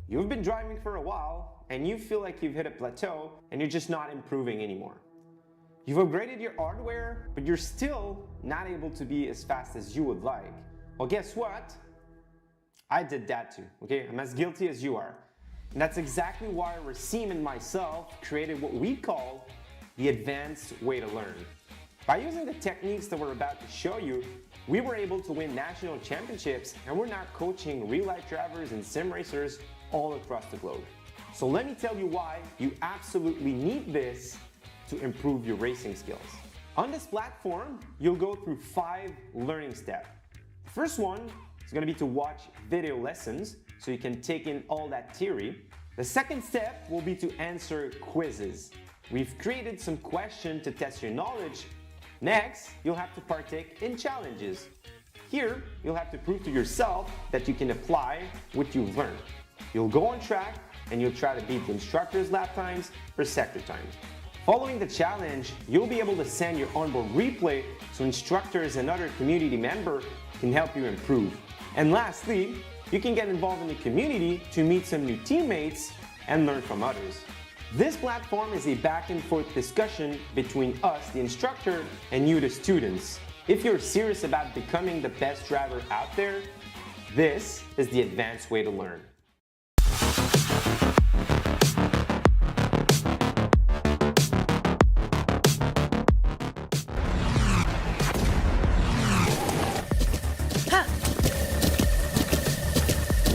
You've been driving for a while and you feel like you've hit a plateau and you're just not improving anymore. You've upgraded your hardware, but you're still not able to be as fast as you would like. Well, guess what? I did that too, okay? I'm as guilty as you are. And that's exactly why Racine and myself created what we call the advanced way to learn. By using the techniques that we're about to show you, we were able to win national championships, and we're now coaching real-life drivers and sim racers all across the globe. So let me tell you why you absolutely need this to improve your racing skills. On this platform, you'll go through 5 learning steps. The first one is going to be to watch video lessons so you can take in all that theory. The second step will be to answer quizzes. We've created some questions to test your knowledge. Next, you'll have to partake in challenges. Here, you'll have to prove to yourself that you can apply what you've learned. You'll go on track and you'll try to beat the instructor's lap times or sector times. Following the challenge, you'll be able to send your onboard replay so instructors and other community members can help you improve. And lastly, you can get involved in the community to meet some new teammates and learn from others. This platform is a back and forth discussion between us, the instructor, and you, the students. If you're serious about becoming the best driver out there, this is the advanced way to learn.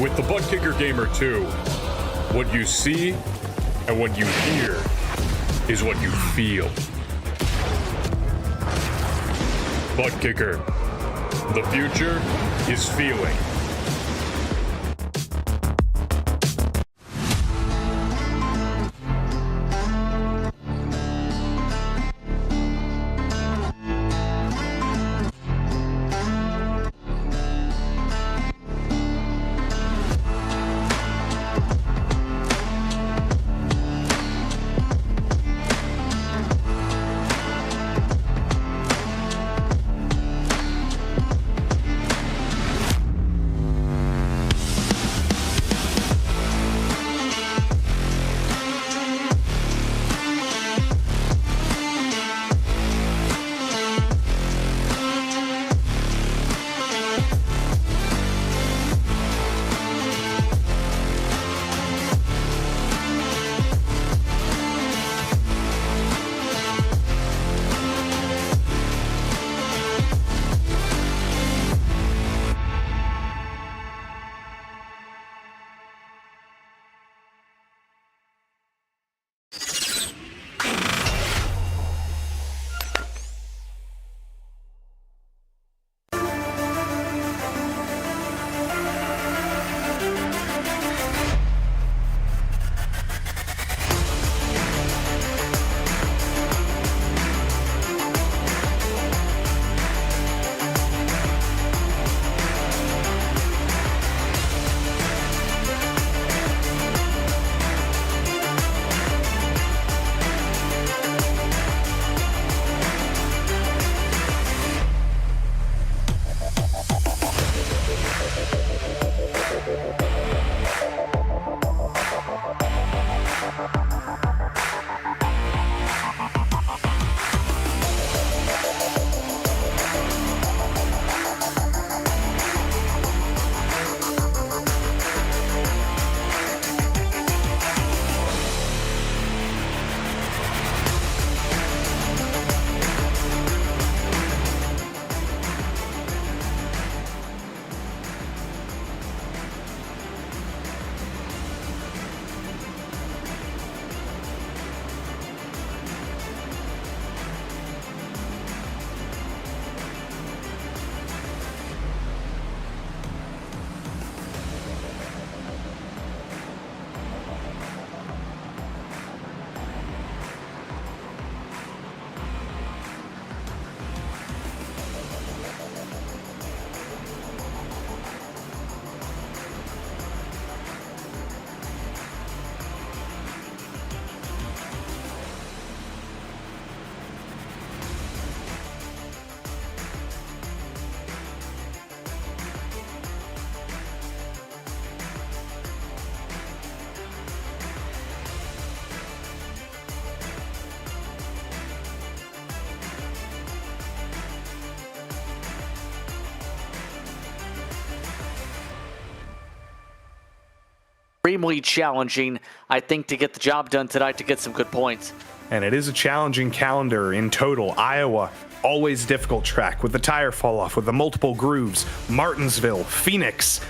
With the Butt Kicker Gamer 2, what you see and what you hear is what you feel. Butt Kicker. The future is feeling. extremely challenging, I think, to get the job done tonight to get some good points. And it is a challenging calendar in total. Iowa, always difficult track with the tire fall off, with the multiple grooves. Martinsville, Phoenix.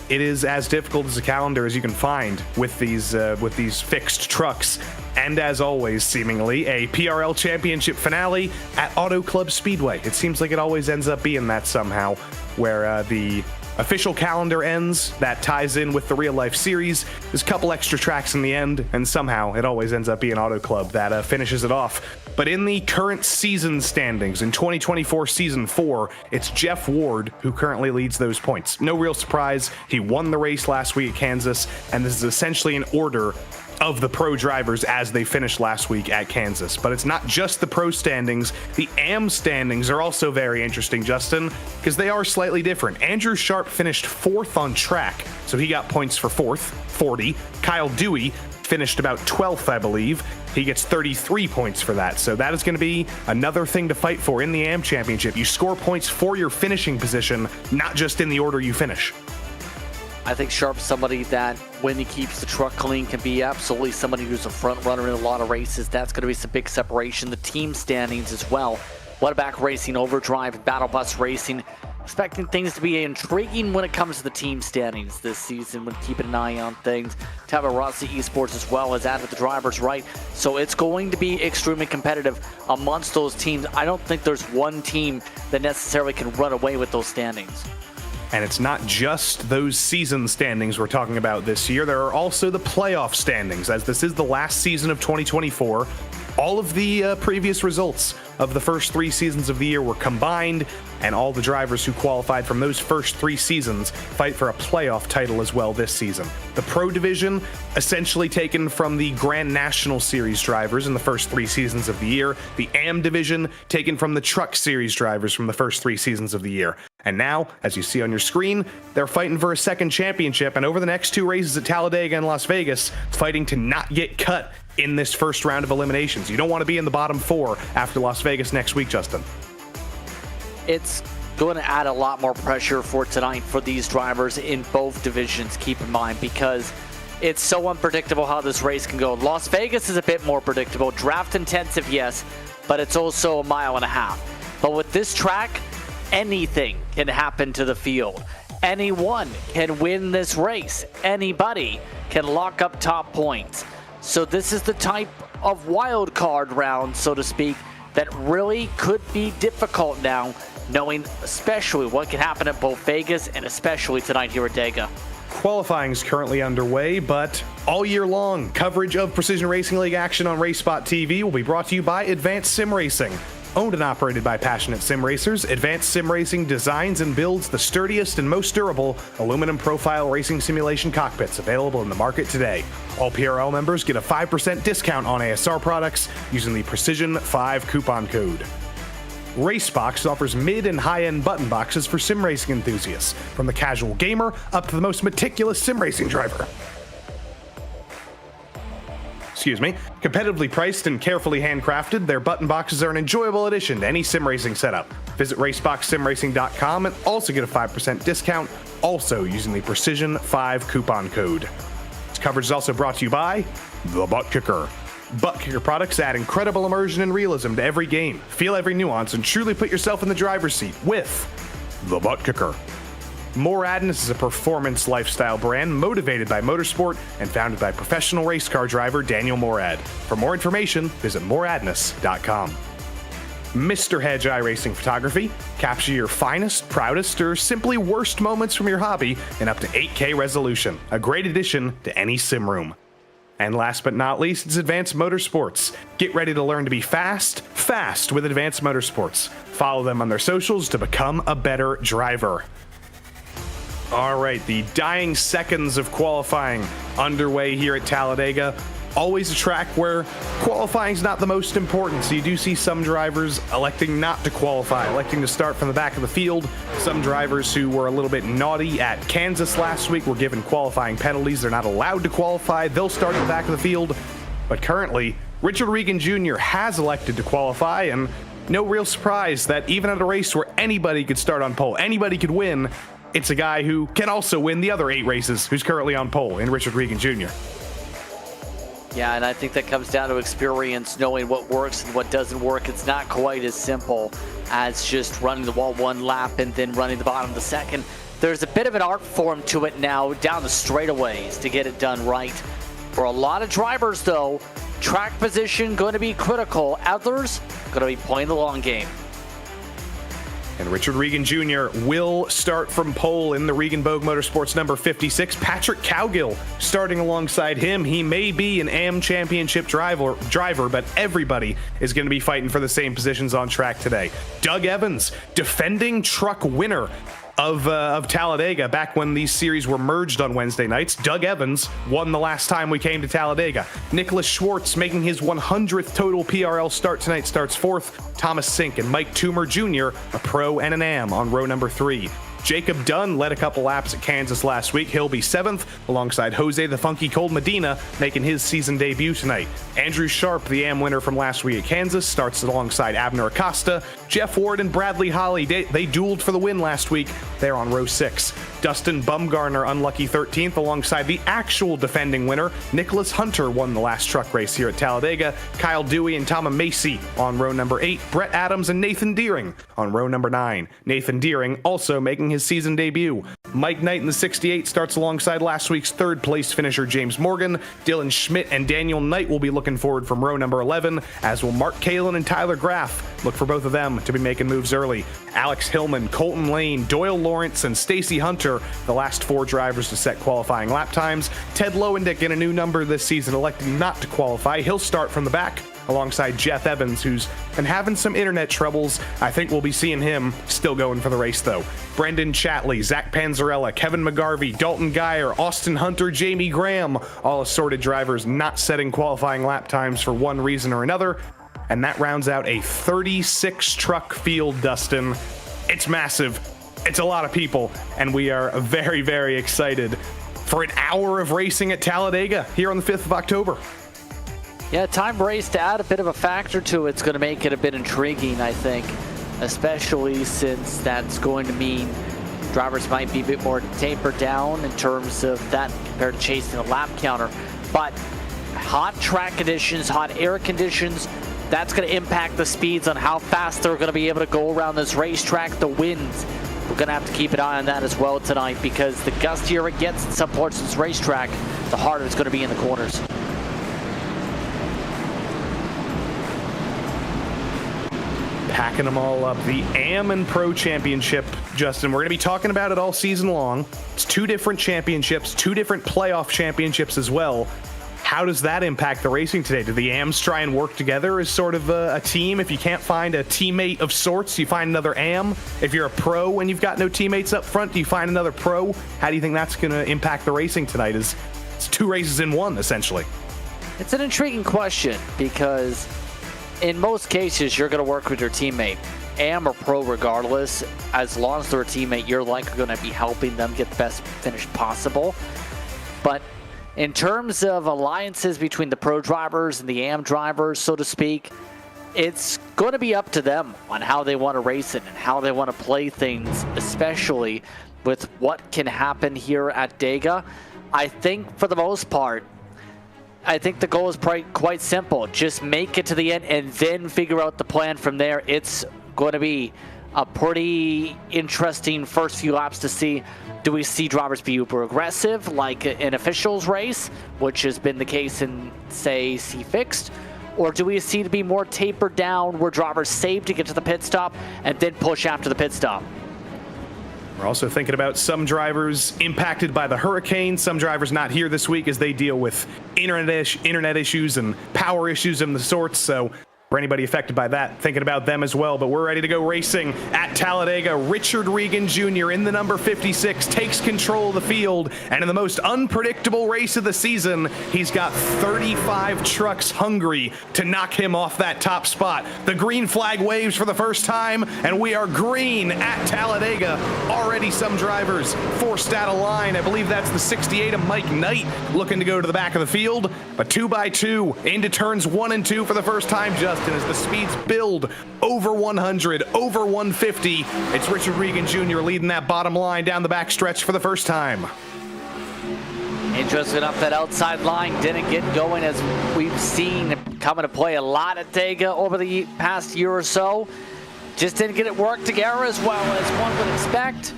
It is as difficult as a calendar as you can find with these fixed trucks. And as always, seemingly, a PRL Championship finale at Auto Club Speedway. It seems like it always ends up being that somehow, where the official calendar ends, that ties in with the real-life series. There's a couple extra tracks in the end, and somehow it always ends up being Auto Club that finishes it off. But in the current season standings, in 2024 Season 4, it's Jeff Ward who currently leads those points. No real surprise. He won the race last week at Kansas, and this is essentially an order of the pro drivers as they finished last week at Kansas. But it's not just the pro standings. The AM standings are also very interesting, Justin, because they are slightly different. Andrew Sharp finished 4th on track, so he got points for 4th, 40. Kyle Dewey finished about 12th, I believe. He gets 33 points for that. So that is going to be another thing to fight for in the AM Championship. You score points for your finishing position, not just in the order you finish. I think Sharp's somebody that, when he keeps the truck clean, can be absolutely somebody who's a front runner in a lot of races. That's going to be some big separation. The team standings as well. Wetback Racing, Overdrive, Battle Bus Racing. Expecting things to be intriguing when it comes to the team standings this season, when keeping an eye on things. Tabarasi Esports as well has added the drivers right. So it's going to be extremely competitive amongst those teams. I don't think there's one team that necessarily can run away with those standings. And it's not just those season standings we're talking about this year. There are also the playoff standings, as this is the last season of 2024. All of the previous results of the first 3 seasons of the year were combined, and all the drivers who qualified from those first 3 seasons fight for a playoff title as well this season. The Pro Division, essentially taken from the Grand National Series drivers in the first 3 seasons of the year. The AM Division, taken from the Truck Series drivers from the first 3 seasons of the year. And now, as you see on your screen, they're fighting for a second championship, and over the next 2 races at Talladega and Las Vegas, fighting to not get cut in this first round of eliminations. You don't want to be in the bottom 4 after Las Vegas next week, Justin. It's going to add a lot more pressure for tonight for these drivers in both divisions, keep in mind, because it's so unpredictable how this race can go. Las Vegas is a bit more predictable. Draft intensive, yes, but it's also a mile and a half. But with this track, anything can happen to the field. Anyone can win this race. Anybody can lock up top points. So this is the type of wild card round, so to speak, that really could be difficult now, knowing especially what can happen at both Vegas and especially tonight here at Dega. Qualifying is currently underway, but all year long, coverage of Precision Racing League action on RaceSpotTV will be brought to you by Advanced Sim Racing. Owned and operated by passionate sim racers, Advanced Sim Racing designs and builds the sturdiest and most durable aluminum profile racing simulation cockpits available in the market today. All PRL members get a 5% discount on ASR products using the Precision 5 coupon code. Racebox offers mid and high-end button boxes for sim racing enthusiasts, from the casual gamer up to the most meticulous sim racing driver. Competitively priced and carefully handcrafted, their button boxes are an enjoyable addition to any sim racing setup. Visit raceboxsimracing.com and also get a 5% discount, also using the Precision 5 coupon code. This coverage is also brought to you by The Butt Kicker. Butt Kicker products add incredible immersion and realism to every game. Feel every nuance and truly put yourself in the driver's seat with The Butt Kicker. Moradness is a performance lifestyle brand motivated by motorsport and founded by professional race car driver Daniel Morad. For more information, visit moradness.com. Mr. Hedge iRacing Photography. Capture your finest, proudest, or simply worst moments from your hobby in up to 8K resolution. A great addition to any sim room. And last but not least, it's Advanced Motorsports. Get ready to learn to be fast with Advanced Motorsports. Follow them on their socials to become a better driver. All right, the dying seconds of qualifying underway here at Talladega. Always a track where qualifying is not the most important, so you do see some drivers electing not to qualify, electing to start from the back of the field. Some drivers who were a little bit naughty at Kansas last week were given qualifying penalties. They're not allowed to qualify. They'll start at the back of the field. But currently, Richard Regan Jr. has elected to qualify, and no real surprise that even at a race where anybody could start on pole, anybody could win, it's a guy who can also win the other 8 races, who's currently on pole in Richard Regan Jr. Yeah, and I think that comes down to experience, knowing what works and what doesn't work. It's not quite as simple as just running the wall one lap and then running the bottom the second. There's a bit of an art form to it now down the straightaways to get it done right. For a lot of drivers, though, track position going to be critical. Others going to be playing the long game. And Richard Regan Jr. will start from pole in the Regan Bogue Motorsports number 56. Patrick Cowgill starting alongside him. He may be an AM championship driver, but everybody is going to be fighting for the same positions on track today. Doug Evans, defending truck winner of Talladega back when these series were merged on Wednesday nights. Doug Evans won the last time we came to Talladega. Nicholas Schwartz making his 100th total PRL start tonight, starts 4th. Thomas Sink and Mike Toomer Jr., a pro and an AM on row number 3. Jacob Dunn led a couple laps at Kansas last week. He'll be 7th, alongside Jose the Funky Cold Medina, making his season debut tonight. Andrew Sharp, the AM winner from last week at Kansas, starts alongside Abner Acosta. Jeff Ward and Bradley Holly, they dueled for the win last week. They're on row 6. Dustin Bumgarner, unlucky 13th, alongside the actual defending winner. Nicholas Hunter won the last truck race here at Talladega. Kyle Dewey and Tom Macy on row number 8. Brett Adams and Nathan Deering on row number 9. Nathan Deering also making his season debut. Mike Knight in the 68 starts alongside last week's 3rd place finisher James Morgan. Dylan Schmidt and Daniel Knight will be looking forward from row number 11, as will Mark Kalin and Tyler Graff. Look for both of them to be making moves early. Alex Hillman, Colton Lane, Doyle Lawrence, and Stacy Hunter, the last 4 drivers to set qualifying lap times. Ted Lowendick in a new number this season, electing not to qualify. He'll start from the back alongside Jeff Evans, who's been having some internet troubles. I think we'll be seeing him still going for the race, though. Brendan Chatley, Zach Panzarella, Kevin McGarvey, Dalton Geyer, Austin Hunter, Jamie Graham, all assorted drivers not setting qualifying lap times for one reason or another. And that rounds out a 36 truck field, Dustin. It's massive. It's a lot of people, and we are very, very excited for an hour of racing at Talladega here on the 5th of October. Yeah, time race to add a bit of a factor to it's going to make it a bit intriguing, I think, especially since that's going to mean drivers might be a bit more tapered down in terms of that compared to chasing a lap counter. But hot track conditions, hot air conditions, that's going to impact the speeds on how fast they're going to be able to go around this racetrack. The winds, we're going to have to keep an eye on that as well tonight, because the gustier it gets in some parts of this racetrack, the harder it's going to be in the corners. Packing them all up. The AM and Pro Championship, Justin, we're going to be talking about it all season long. It's 2 different championships, 2 different playoff championships as well. How does that impact the racing today? Do the AMs try and work together as sort of a team? If you can't find a teammate of sorts, you find another AM. If you're a pro and you've got no teammates up front, do you find another pro? How do you think that's going to impact the racing tonight? It's 2 races in 1, essentially. It's an intriguing question, because in most cases, you're going to work with your teammate, AM or pro regardless. As long as they're a teammate, you're likely going to be helping them get the best finish possible. But in terms of alliances between the pro drivers and the AM drivers, so to speak, it's going to be up to them on how they want to race it and how they want to play things, especially with what can happen here at Dega. I think for the most part, I think the goal is quite simple. Just make it to the end and then figure out the plan from there. It's going to be a pretty interesting first few laps to see. Do we see drivers be uber aggressive like an officials race, which has been the case in, say, C Fixed? Or do we see to be more tapered down where drivers save to get to the pit stop and then push after the pit stop? We're also thinking about some drivers impacted by the hurricane, some drivers not here this week as they deal with internet issues and power issues of the sorts. So for anybody affected by that, thinking about them as well. But we're ready to go racing at Talladega. Richard Regan Jr. in the number 56 takes control of the field, and in the most unpredictable race of the season, he's got 35 trucks hungry to knock him off that top spot. The green flag waves for the first time, and we are green at Talladega. Already some drivers forced out of line. I believe that's the 68 of Mike Knight looking to go to the back of the field. But 2 by 2 into turns 1 and 2 for the first time, Justin. Justin, as the speeds build over 100, over 150. It's Richard Regan Jr. leading that bottom line down the back stretch for the first time. Interesting enough, that outside line didn't get going, as we've seen come into play a lot at Talladega over the past year or so. Just didn't get it worked together as well as one would expect.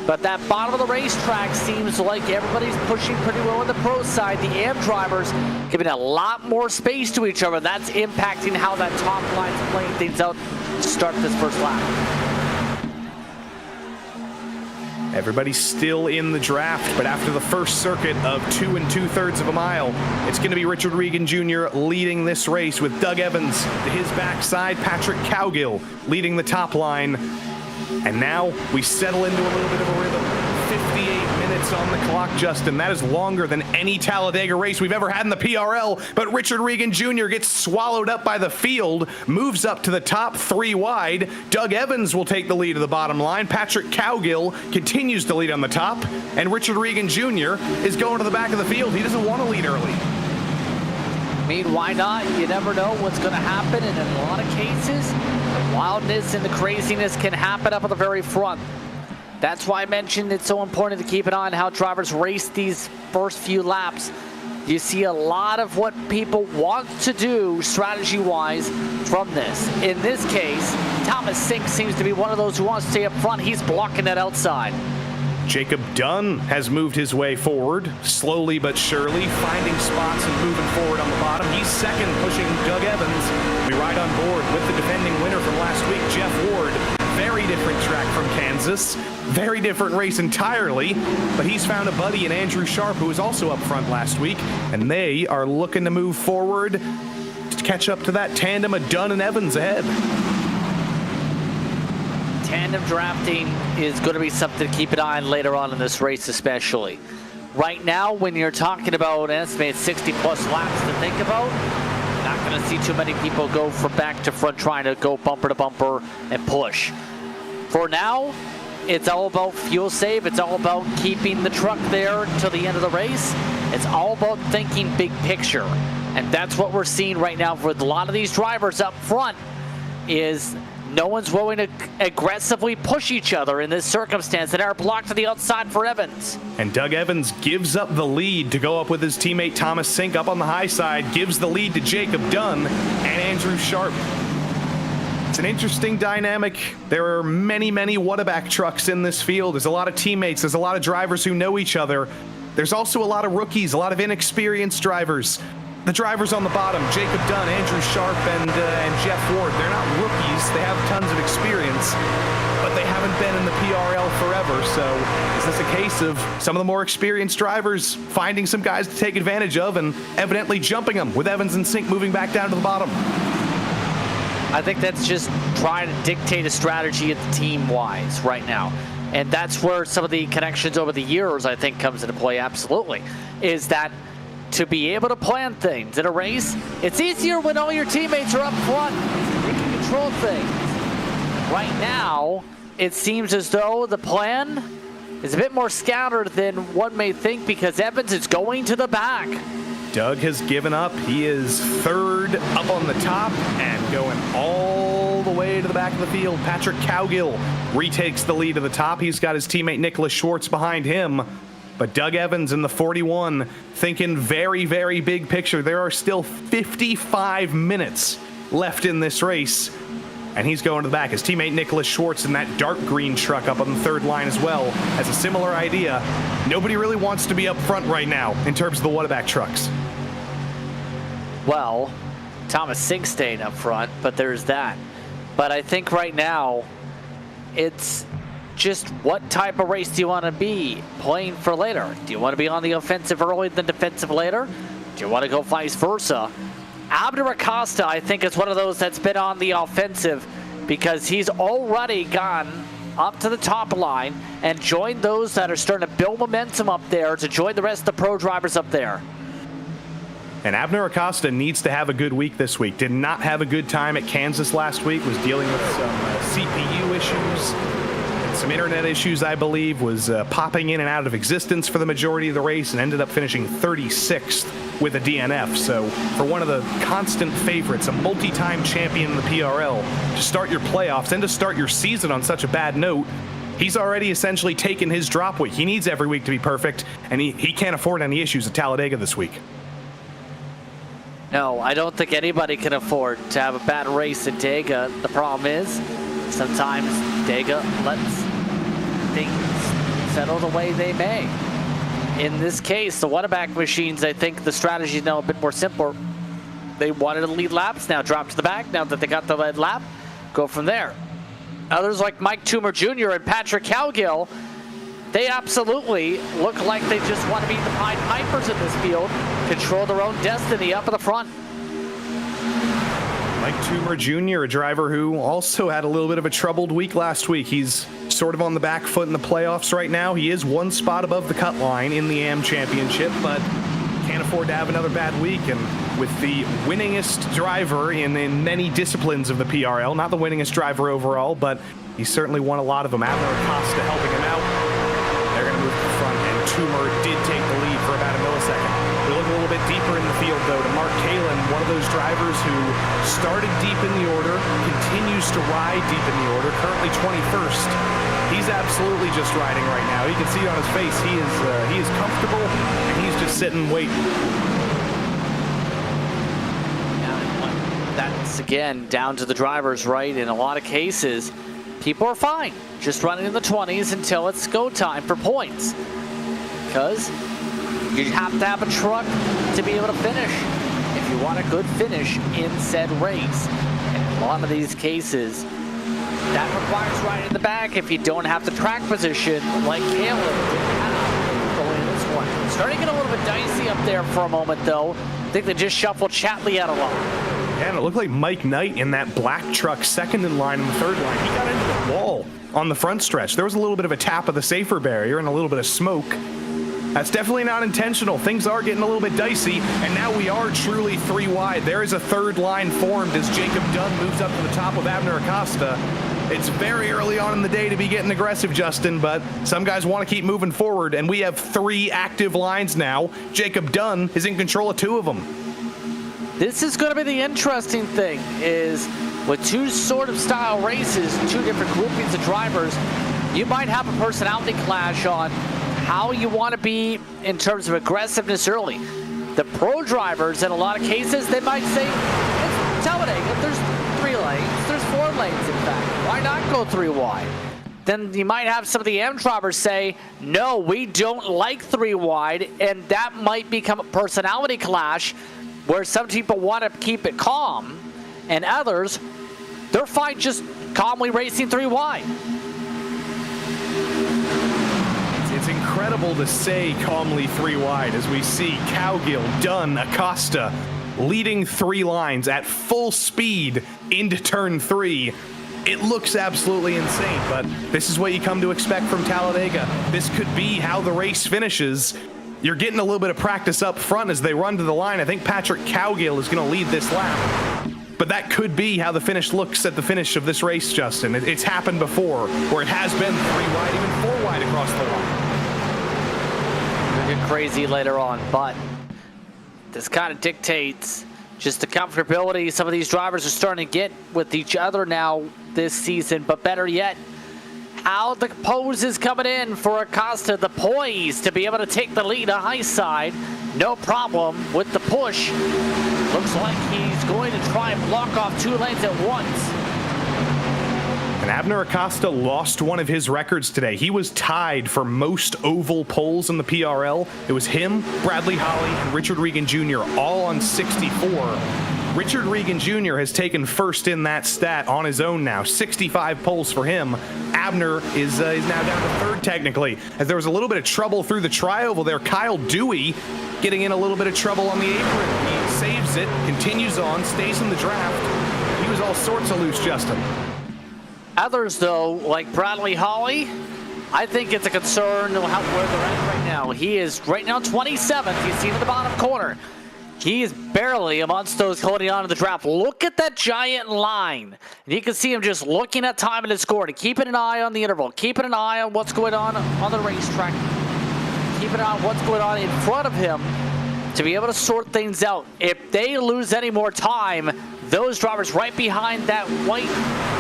But that bottom of the racetrack seems like everybody's pushing pretty well on the pro side. The AM drivers giving a lot more space to each other. That's impacting how that top line's playing things out to start this first lap. Everybody's still in the draft, but after the first circuit of 2 2/3 of a mile, it's going to be Richard Regan Jr. leading this race, with Doug Evans to his backside, Patrick Cowgill leading the top line. And now we settle into a little bit of a rhythm. 58 minutes on the clock, Justin. That is longer than any Talladega race we've ever had in the PRL. But Richard Regan Jr. gets swallowed up by the field, moves up to the top 3 wide. Doug Evans will take the lead of the bottom line. Patrick Cowgill continues to lead on the top. And Richard Regan Jr. is going to the back of the field. He doesn't want to lead early. I mean, why not? You never know what's going to happen, and in a lot of cases, the wildness and the craziness can happen up at the very front. That's why I mentioned it's so important to keep an eye on how drivers race these first few laps. You see a lot of what people want to do strategy-wise from this. In this case, Thomas Sink seems to be one of those who wants to stay up front. He's blocking that outside. Jacob Dunn has moved his way forward, slowly but surely, finding spots and moving forward on the bottom. He's second, pushing Doug Evans. We ride on board with the defending winner from last week, Jeff Ward. Very different track from Kansas, very different race entirely, but he's found a buddy in Andrew Sharp, who was also up front last week, and they are looking to move forward to catch up to that tandem of Dunn and Evans ahead. Tandem drafting is going to be something to keep an eye on later on in this race, especially. Right now, when you're talking about an estimated 60-plus laps to think about, not going to see too many people go from back to front trying to go bumper to bumper and push. For now, it's all about fuel save. It's all about keeping the truck there until the end of the race. It's all about thinking big picture. And that's what we're seeing right now with a lot of these drivers up front, is no one's willing to aggressively push each other in this circumstance, and are blocked to the outside for Evans. And Doug Evans gives up the lead to go up with his teammate Thomas Sink up on the high side, gives the lead to Jacob Dunn and Andrew Sharp. It's an interesting dynamic. There are many, many Whataback trucks in this field. There's a lot of teammates. There's a lot of drivers who know each other. There's also a lot of rookies, a lot of inexperienced drivers. The drivers on the bottom, Jacob Dunn, Andrew Sharp, and Jeff Ward, they're not rookies. They have tons of experience, but they haven't been in the PRL forever. So is this a case of some of the more experienced drivers finding some guys to take advantage of and evidently jumping them, with Evans and Sink moving back down to the bottom? I think that's just trying to dictate a strategy at the team-wise right now. And that's where some of the connections over the years, I think, comes into play, absolutely, is that to be able to plan things in a race, it's easier when all your teammates are up front. You can control things. Right now, it seems as though the plan is a bit more scattered than one may think, because Evans is going to the back. Doug has given up. He is third up on the top and going all the way to the back of the field. Patrick Cowgill retakes the lead at the top. He's got his teammate Nicholas Schwartz behind him. But Doug Evans in the 41 thinking very, very big picture. There are still 55 minutes left in this race, and he's going to the back. His teammate Nicholas Schwartz in that dark green truck up on the third line as well has a similar idea. Nobody really wants to be up front right now in terms of the Whataback trucks. Well, Thomas Sink staying up front, but there's that. But I think right now, it's just what type of race do you want to be playing for later? Do you want to be on the offensive early, then defensive later? Do you want to go vice versa? Abner Acosta, I think, is one of those that's been on the offensive, because he's already gone up to the top line and joined those that are starting to build momentum up there to join the rest of the pro drivers up there. And Abner Acosta needs to have a good week this week. Did not have a good time at Kansas last week, was dealing with some CPU issues. some internet issues, I believe, was popping in and out of existence for the majority of the race and ended up finishing 36th with a DNF. So for one of the constant favorites, a multi-time champion in the PRL, to start your playoffs and to start your season on such a bad note, he's already essentially taken his drop week. He needs every week to be perfect, and he can't afford any issues at Talladega this week. No, I don't think anybody can afford to have a bad race at Dega. The problem is, sometimes Dega lets things settle the way they may. In this case, the one-back machines, I think the strategy is now a bit more simple. They wanted to lead laps, now drop to the back. Now that they got the lead lap, go from there. Others like Mike Toomer Jr. and Patrick Cowgill, they absolutely look like they just want to be the Pied Pipers in this field, control their own destiny up at the front. Mike Toomer Jr., a driver who also had a little bit of a troubled week last week. He's sort of on the back foot in the playoffs right now. He is one spot above the cut line in the AM Championship, but can't afford to have another bad week. And with the winningest driver in many disciplines of the PRL, not the winningest driver overall, but he certainly won a lot of them. Abner Acosta helping him out. They're going to move to the front, and Toomer did take the lead for about a millisecond. We look a little bit deeper in the field, though, to Mark Kalin, one of those drivers who started deep in the order, continues to ride deep in the order, currently 21st. He's absolutely just riding right now. You can see it on his face. He is comfortable, and he's just sitting waiting. That's, again, down to the drivers, right? In a lot of cases, people are fine just running in the 20s until it's go time for points. Because you have to have a truck to be able to finish if you want a good finish in said race. And in a lot of these cases, that requires riding in the back if you don't have the track position like Caleb didn't have going in this one. Starting to get a little bit dicey up there for a moment, though. I think they just shuffled Chatley out a lot. Yeah, and it looked like Mike Knight in that black truck, second in line and the third line. He got into the wall on the front stretch. There was a little bit of a tap of the safer barrier and a little bit of smoke. That's definitely not intentional. Things are getting a little bit dicey, and now we are truly three wide. There is a third line formed as Jacob Dunn moves up to the top of Abner Acosta. It's very early on in the day to be getting aggressive, Justin, but some guys want to keep moving forward, and we have three active lines now. Jacob Dunn is in control of two of them. This is going to be the interesting thing, is with two sort of style races, two different groupings of drivers, you might have a personality clash on how you want to be in terms of aggressiveness early. The pro drivers, in a lot of cases, they might say, it's Talladega, there's 3 lanes, there's 4 lanes in fact, why not go 3 wide? Then you might have some of the AM drivers say, no, we don't like 3 wide, and that might become a personality clash where some people want to keep it calm, and others, they're fine just calmly racing 3 wide. It's incredible to say calmly 3 wide as we see Cowgill, Dunn, Acosta leading 3 lines at full speed into turn 3. It looks absolutely insane, but this is what you come to expect from Talladega. This could be how the race finishes. You're getting a little bit of practice up front as they run to the line. I think Patrick Cowgill is going to lead this lap. But that could be how the finish looks at the finish of this race, Justin. It's happened before, where it has been 3 wide, even 4 wide across the line. It'll get crazy later on, but this kind of dictates just the comfortability some of these drivers are starting to get with each other now this season. But better yet, how the pose is coming in for Acosta, the poise to be able to take the lead a high side. No problem with the push. Looks like he's going to try and block off 2 lanes at once. And Abner Acosta lost one of his records today. He was tied for most oval poles in the PRL. It was him, Bradley Holly, and Richard Regan Jr. all on 64. Richard Regan Jr. has taken first in that stat on his own now. 65 poles for him. Abner is now down to third technically, as there was a little bit of trouble through the tri-oval there. Kyle Dewey getting in a little bit of trouble on the apron. He saves it, continues on, stays in the draft. He was all sorts of loose, Justin. Others, though, like Bradley Holly, I think it's a concern where they're at right now. He is right now 27th. You see in the bottom corner. He is barely amongst those holding on to the draft. Look at that giant line. And you can see him just looking at time and his score, and keeping an eye on the interval, keeping an eye on what's going on the racetrack, keeping an eye on what's going on in front of him to be able to sort things out. If they lose any more time, those drivers right behind that white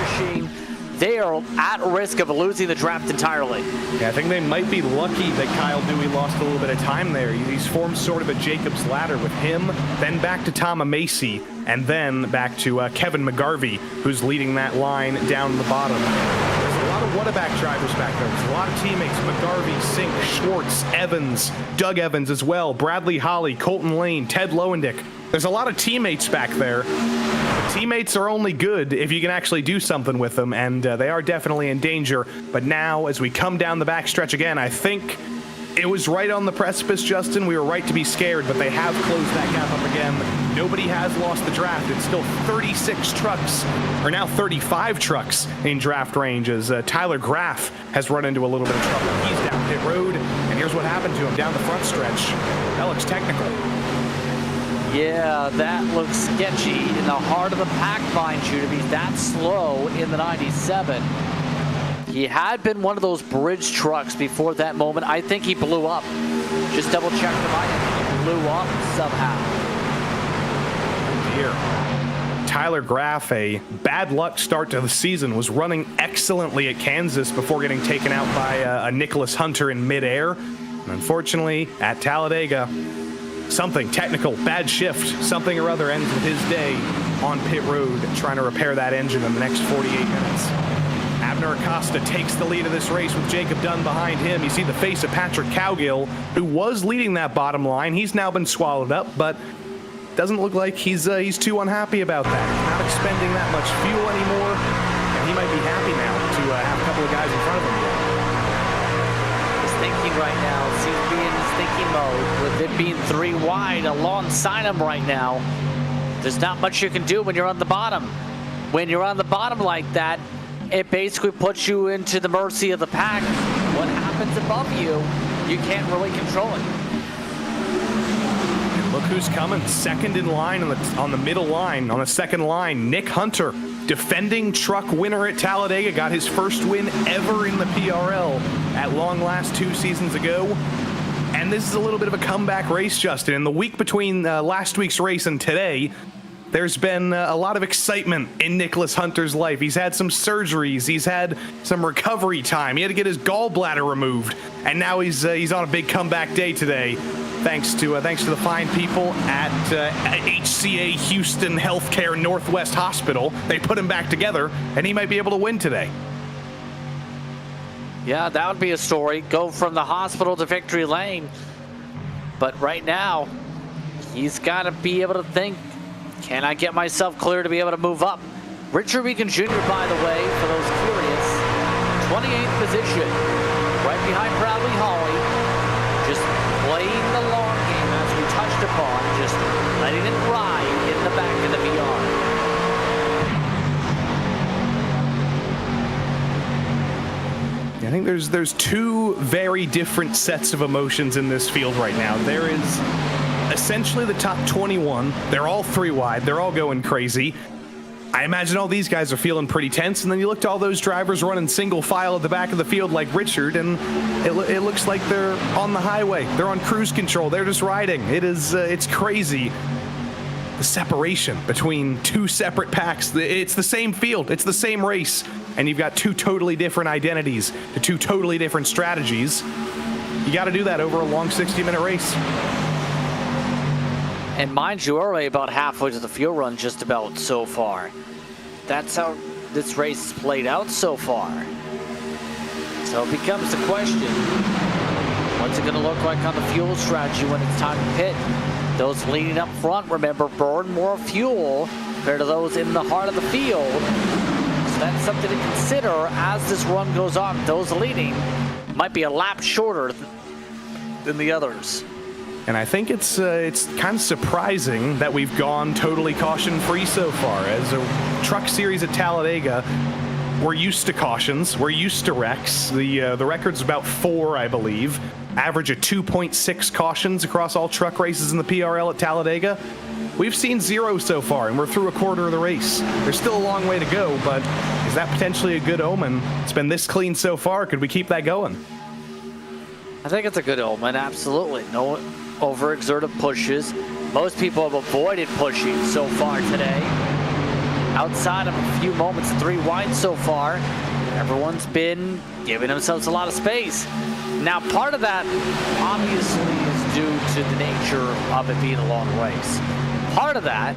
machine, they are at risk of losing the draft entirely. Yeah, I think they might be lucky that Kyle Dewey lost a little bit of time there. He's formed sort of a Jacob's ladder with him, then back to Tom Macy, and then back to Kevin McGarvey, who's leading that line down the bottom. There's a lot of Whataback drivers back there. There's a lot of teammates: McGarvey, Sink, Schwartz, Evans, Doug Evans as well, Bradley Holly, Colton Lane, Ted Lowendick. There's a lot of teammates back there. Teammates are only good if you can actually do something with them, and they are definitely in danger. But now, as we come down the backstretch again, I think it was right on the precipice, Justin. We were right to be scared, but they have closed that gap up again. Nobody has lost the draft. It's still 36 trucks, or now 35 trucks in draft range, as Tyler Graff has run into a little bit of trouble. He's down pit road, and here's what happened to him down the front stretch. That looks technical. Yeah, that looks sketchy in the heart of the pack, mind you, to be that slow in the 97. He had been one of those bridge trucks before that moment. I think he blew up. Just double check the line. He blew up somehow. Here, Tyler Graff, a bad luck start to the season, was running excellently at Kansas before getting taken out by a Nicholas Hunter in midair. And unfortunately, at Talladega, something technical, bad shift, something or other ends with his day on pit road, trying to repair that engine in the next 48 minutes. Abner Acosta takes the lead of this race with Jacob Dunn behind him. You see the face of Patrick Cowgill, who was leading that bottom line. He's now been swallowed up, but doesn't look like he's too unhappy about that. He's not expending that much fuel anymore, and he might be happy now to have a couple of guys in front of him again. He's thinking right now, seems to be in his thinking mode, with it being 3 wide alongside him right now. There's not much you can do when you're on the bottom. When you're on the bottom like that, it basically puts you into the mercy of the pack. What happens above you, you can't really control it. And look who's coming, second in line on the middle line, on the second line, Nick Hunter, defending truck winner at Talladega, got his first win ever in the PRL at long last 2 seasons ago. And this is a little bit of a comeback race, Justin. In the week between last week's race and today, there's been a lot of excitement in Nicholas Hunter's life. He's had some surgeries. He's had some recovery time. He had to get his gallbladder removed, and now he's on a big comeback day today, thanks to the fine people at HCA Houston Healthcare Northwest Hospital. They put him back together, and he might be able to win today. Yeah, that would be a story. Go from the hospital to victory lane. But right now, he's got to be able to think, can I get myself clear to be able to move up? Richard Regan Jr., by the way, for those curious, 28th position, right behind Bradley Holly, just playing the long game as we touched upon, just letting it ride in the back of the VR. I think there's 2 very different sets of emotions in this field right now. There is essentially the top 21. They're all 3 wide. They're all going crazy. I imagine all these guys are feeling pretty tense, and then you look to all those drivers running single file at the back of the field like Richard, and it looks like they're on the highway. They're on cruise control. They're just riding. It's crazy. The separation between 2 separate packs. It's the same field. It's the same race. And you've got 2 totally different identities, 2 totally different strategies. You got to do that over a long 60-minute race. And mind you, we're already about halfway to the fuel run just about so far. That's how this race is played out so far. So it becomes the question, what's it going to look like on the fuel strategy when it's time to pit? Those leading up front, remember, burn more fuel compared to those in the heart of the field. So that's something to consider as this run goes on. Those leading might be a lap shorter than the others. And I think it's kind of surprising that we've gone totally caution-free so far. As a truck series at Talladega, we're used to cautions. We're used to wrecks. The record's about 4, I believe. Average of 2.6 cautions across all truck races in the PRL at Talladega. We've seen 0 so far, and we're through a quarter of the race. There's still a long way to go, but is that potentially a good omen? It's been this clean so far. Could we keep that going? I think it's a good omen, absolutely. No overexerted pushes. Most people have avoided pushing so far today. Outside of a few moments, 3 wide so far, everyone's been giving themselves a lot of space. Now, part of that obviously is due to the nature of it being a long race. Part of that,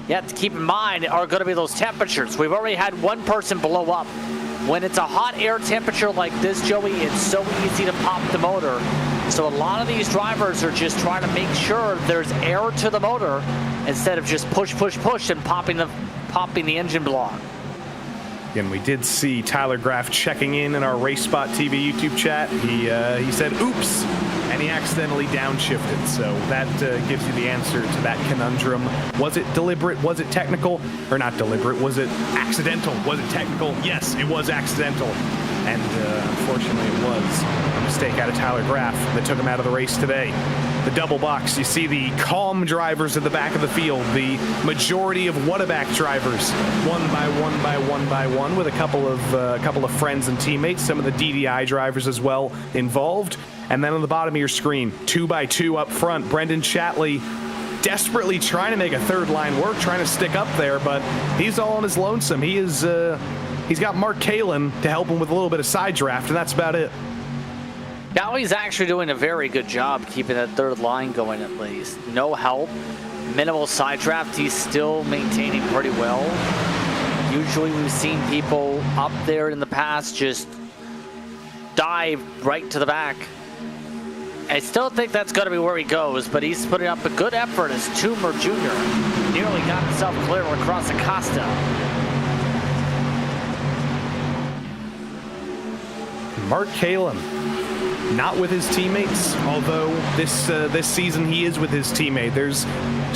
you have to keep in mind, are going to be those temperatures. We've already had one person blow up. When it's a hot air temperature like this, Joey, it's so easy to pop the motor. So a lot of these drivers are just trying to make sure there's air to the motor instead of just push, push, push and popping the engine block. Again, we did see Tyler Graff checking in our RaceSpotTV YouTube chat. He said, oops, and he accidentally downshifted. So that gives you the answer to that conundrum. Was it deliberate? Was it technical? Or not deliberate? Was it accidental? Was it technical? Yes, it was accidental. And unfortunately, it was a mistake out of Tyler Graff that took him out of the race today. The double box, you see the calm drivers at the back of the field, the majority of Whataback drivers, one by one, with a couple of friends and teammates, some of the DDI drivers as well involved. And then on the bottom of your screen, 2 by 2 up front, Brendan Shatley desperately trying to make a third line work, trying to stick up there, but he's all on his lonesome. He's got Mark Kalin to help him with a little bit of side draft, and that's about it. Now he's actually doing a very good job keeping that third line going at least. No help, minimal side draft. He's still maintaining pretty well. Usually we've seen people up there in the past just dive right to the back. I still think that's going to be where he goes, but he's putting up a good effort as Toomer Jr. nearly got himself clear across Acosta. Mark Kalin, not with his teammates, although this season he is with his teammate. There's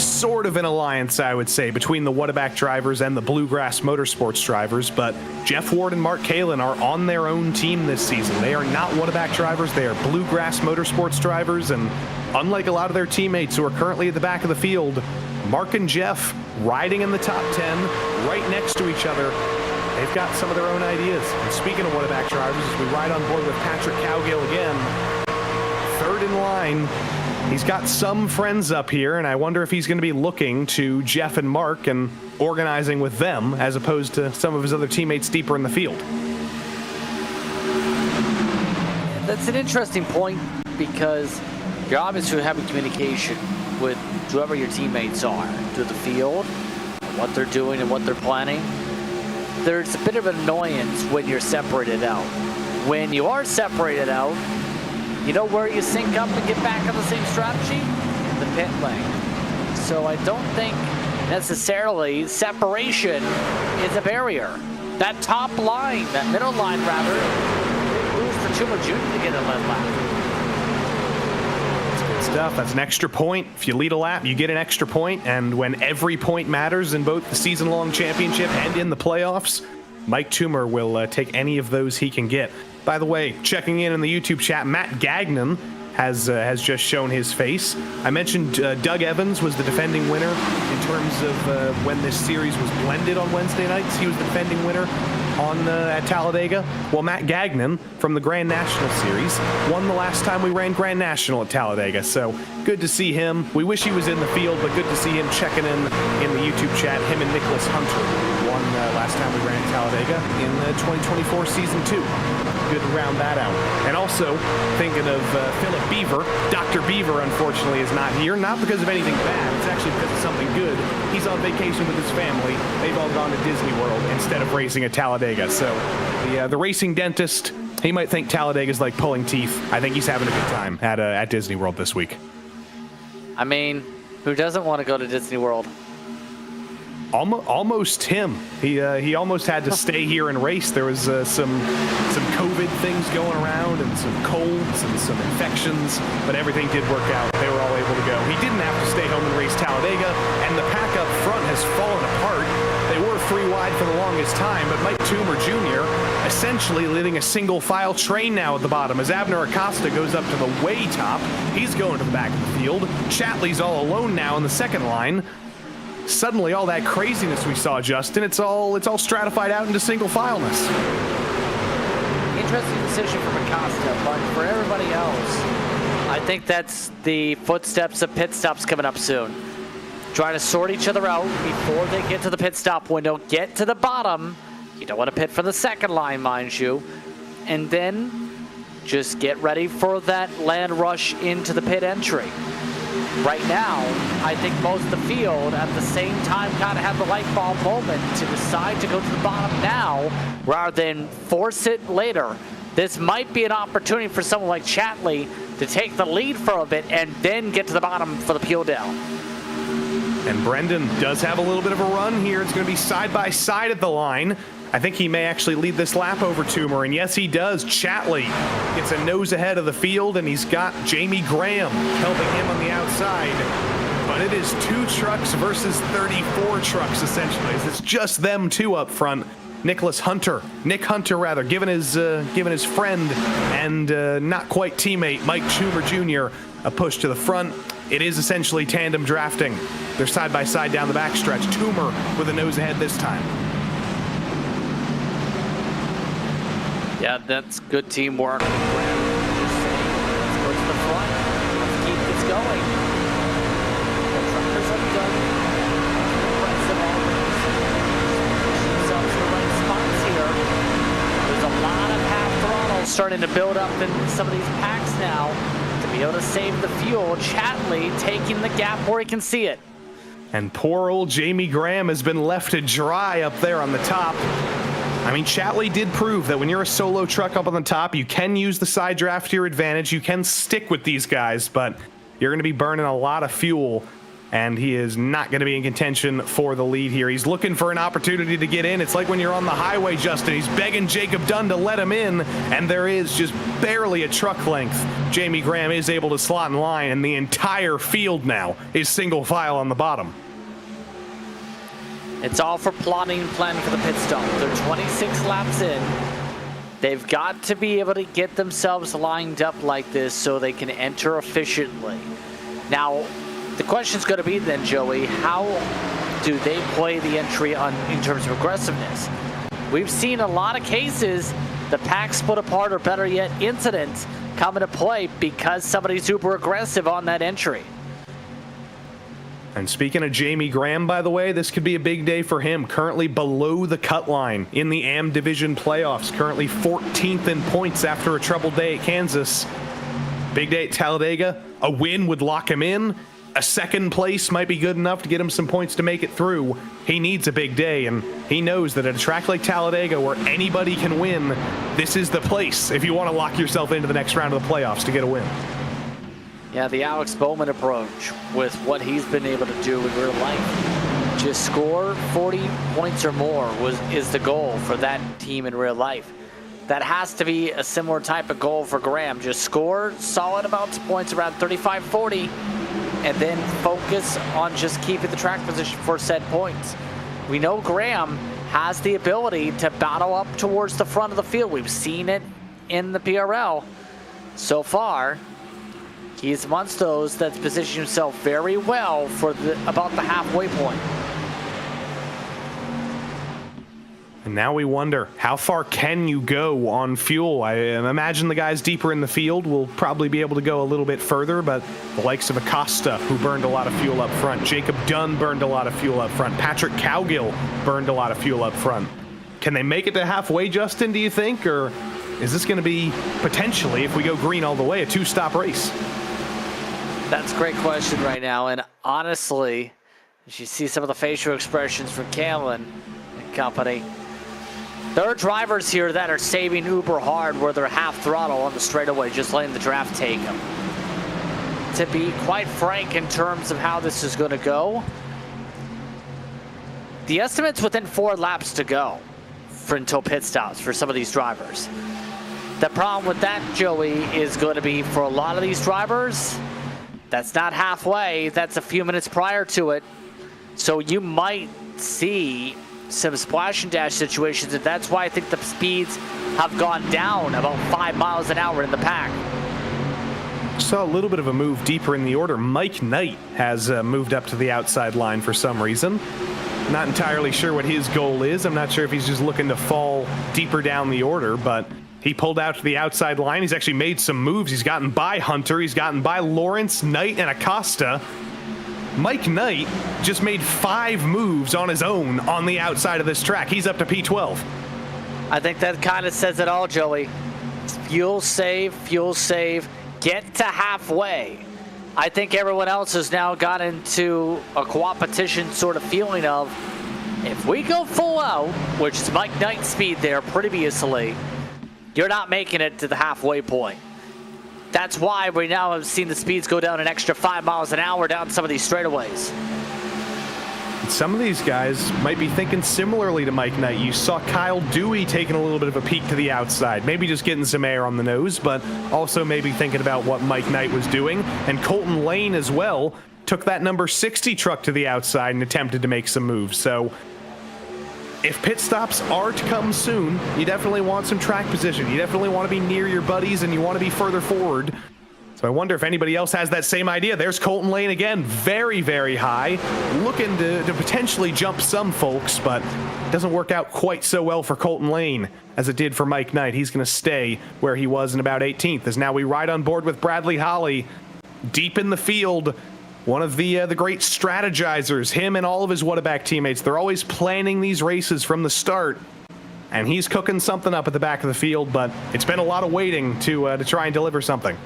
sort of an alliance, I would say, between the Whataback drivers and the Bluegrass Motorsports drivers, but Jeff Ward and Mark Kalin are on their own team this season. They are not Whataback drivers, they are Bluegrass Motorsports drivers, and unlike a lot of their teammates who are currently at the back of the field, Mark and Jeff riding in the top 10 right next to each other. They've got some of their own ideas. And speaking of Whataback drivers, as we ride on board with Patrick Cowgill again, third in line, he's got some friends up here, and I wonder if he's going to be looking to Jeff and Mark and organizing with them as opposed to some of his other teammates deeper in the field. That's an interesting point because you're obviously having communication with whoever your teammates are through the field, what they're doing and what they're planning. There's a bit of annoyance when you're separated out. When you are separated out, you know where you sync up and get back on the same strategy? The pit lane. So I don't think necessarily separation is a barrier. That top line, that middle line rather, moves for Toomer Jr. to get a lead lap. Stuff. That's an extra point. If you lead a lap, you get an extra point, and when every point matters in both the season-long championship and in the playoffs, Mike Toomer will take any of those he can get. By the way, checking in the YouTube chat, Matt Gagnon has just shown his face. I mentioned Doug Evans was the defending winner in terms of when this series was blended on Wednesday nights. He was the defending winner at Talladega. Well, Matt Gagnon from the Grand National Series won the last time we ran Grand National at Talladega, so good to see him. We wish he was in the field, but good to see him checking in the YouTube chat. Him and Nicholas Hunter won last time we ran Talladega in the 2024 Season 2. Good to round that out. And also, thinking of Philip Beaver, Dr. Beaver, unfortunately, is not here. Not because of anything bad. It's actually because of something good. He's on vacation with his family. They've all gone to Disney World instead of racing at Talladega. So the racing dentist, he might think Talladega's like pulling teeth. I think he's having a good time at Disney World this week. I mean, who doesn't want to go to Disney World? Almost him. He almost had to stay here and race. There was some COVID things going around and some colds and some infections, but everything did work out. They were all able to go. He didn't have to stay home and race Talladega, and the pack up front has fallen apart. They were 3 wide for the longest time, but Mike Toomer Jr. essentially leading a single file train now at the bottom as Abner Acosta goes up to the way top. He's going to the back of the field. Chatley's all alone now in the second line. Suddenly all that craziness we saw, Justin, it's all stratified out into single fileness. Interesting decision from Acosta, but for everybody else, I think that's the footsteps of pit stops coming up soon. Trying to sort each other out before they get to the pit stop window. Get to the bottom. You don't want to pit for the second line, mind you. And then just get ready for that land rush into the pit entry. Right now, I think most of the field at the same time kind of have the light bulb moment to decide to go to the bottom now rather than force it later. This might be an opportunity for someone like Chatley to take the lead for a bit and then get to the bottom for the peel down. And Brendan does have a little bit of a run here. It's going to be side by side at the line. I think he may actually lead this lap over Toomer, and yes, he does. Chatley gets a nose ahead of the field, and he's got Jamie Graham helping him on the outside. But it is 2 trucks versus 34 trucks, essentially. It's just them 2 up front. Nick Hunter, giving his friend and not quite teammate Mike Toomer Jr. a push to the front. It is essentially tandem drafting. They're side by side down the backstretch. Toomer with a nose ahead this time. Yeah, that's good teamwork. Just saying, let's go to the front. Let's keep this going. The truckers have done impressive offers. Themselves in the right spots here. There's a lot of half throttle starting to build up in some of these packs now to be able to save the fuel. Chatley taking the gap where he can see it. And poor old Jamie Graham has been left to dry up there on the top. I mean, Chatley did prove that when you're a solo truck up on the top, you can use the side draft to your advantage. You can stick with these guys, but you're going to be burning a lot of fuel, and he is not going to be in contention for the lead here. He's looking for an opportunity to get in. It's like when you're on the highway, Justin. He's begging Jacob Dunn to let him in, and there is just barely a truck length. Jamie Graham is able to slot in line, and the entire field now is single file on the bottom. It's all for plotting and planning for the pit stop. They're 26 laps in. They've got to be able to get themselves lined up like this so they can enter efficiently. Now, the question's going to be then, Joey, how do they play the entry in terms of aggressiveness? We've seen a lot of cases, the pack split apart, or better yet, incidents come into play because somebody's super aggressive on that entry. And speaking of Jamie Graham, by the way, this could be a big day for him. Currently below the cut line in the AM Division playoffs. Currently 14th in points after a troubled day at Kansas. Big day at Talladega. A win would lock him in. A second place might be good enough to get him some points to make it through. He needs a big day, and he knows that at a track like Talladega where anybody can win, this is the place if you want to lock yourself into the next round of the playoffs to get a win. Yeah, the Alex Bowman approach with what he's been able to do in real life. Just score 40 points or more is the goal for that team in real life. That has to be a similar type of goal for Graham. Just score solid amounts of points, around 35-40, and then focus on just keeping the track position for said points. We know Graham has the ability to battle up towards the front of the field. We've seen it in the PRL so far. He's amongst those that's positioned himself very well for about the halfway point. And now we wonder, how far can you go on fuel? I imagine the guys deeper in the field will probably be able to go a little bit further, but the likes of Acosta, who burned a lot of fuel up front, Jacob Dunn burned a lot of fuel up front, Patrick Cowgill burned a lot of fuel up front. Can they make it to halfway, Justin, do you think? Or is this going to be potentially, if we go green all the way, a 2-stop race? That's a great question right now, and honestly, as you see some of the facial expressions from Callan and company, there are drivers here that are saving uber hard where they're half throttle on the straightaway, just letting the draft take them. To be quite frank in terms of how this is going to go, the estimate's within 4 laps to go until pit stops for some of these drivers. The problem with that, Joey, is going to be for a lot of these drivers, that's not halfway, that's a few minutes prior to it. So you might see some splash and dash situations, and that's why I think the speeds have gone down about 5 miles an hour in the pack. Saw a little bit of a move deeper in the order. Mike Knight has moved up to the outside line for some reason. Not entirely sure what his goal is. I'm not sure if he's just looking to fall deeper down the order, but he pulled out to the outside line. He's actually made some moves. He's gotten by Hunter. He's gotten by Lawrence, Knight, and Acosta. Mike Knight just made 5 moves on his own on the outside of this track. He's up to P12. I think that kind of says it all, Joey. Fuel save, get to halfway. I think everyone else has now got into a competition sort of feeling of, if we go full out, which is Mike Knight's speed there previously, you're not making it to the halfway point. That's why we now have seen the speeds go down an extra 5 miles an hour down some of these straightaways. Some of these guys might be thinking similarly to Mike Knight. You saw Kyle Dewey taking a little bit of a peek to the outside, maybe just getting some air on the nose, but also maybe thinking about what Mike Knight was doing. And Colton Lane as well took that number 60 truck to the outside and attempted to make some moves. So if pit stops are to come soon, you definitely want some track position. You definitely want to be near your buddies and you want to be further forward. So I wonder if anybody else has that same idea. There's Colton Lane again, very, very high, looking to potentially jump some folks, but it doesn't work out quite so well for Colton Lane as it did for Mike Knight. He's going to stay where he was in about 18th, as now we ride on board with Bradley Holly, deep in the field. One of the great strategizers, him and all of his Whataback teammates. They're always planning these races from the start, and he's cooking something up at the back of the field, but it's been a lot of waiting to try and deliver something.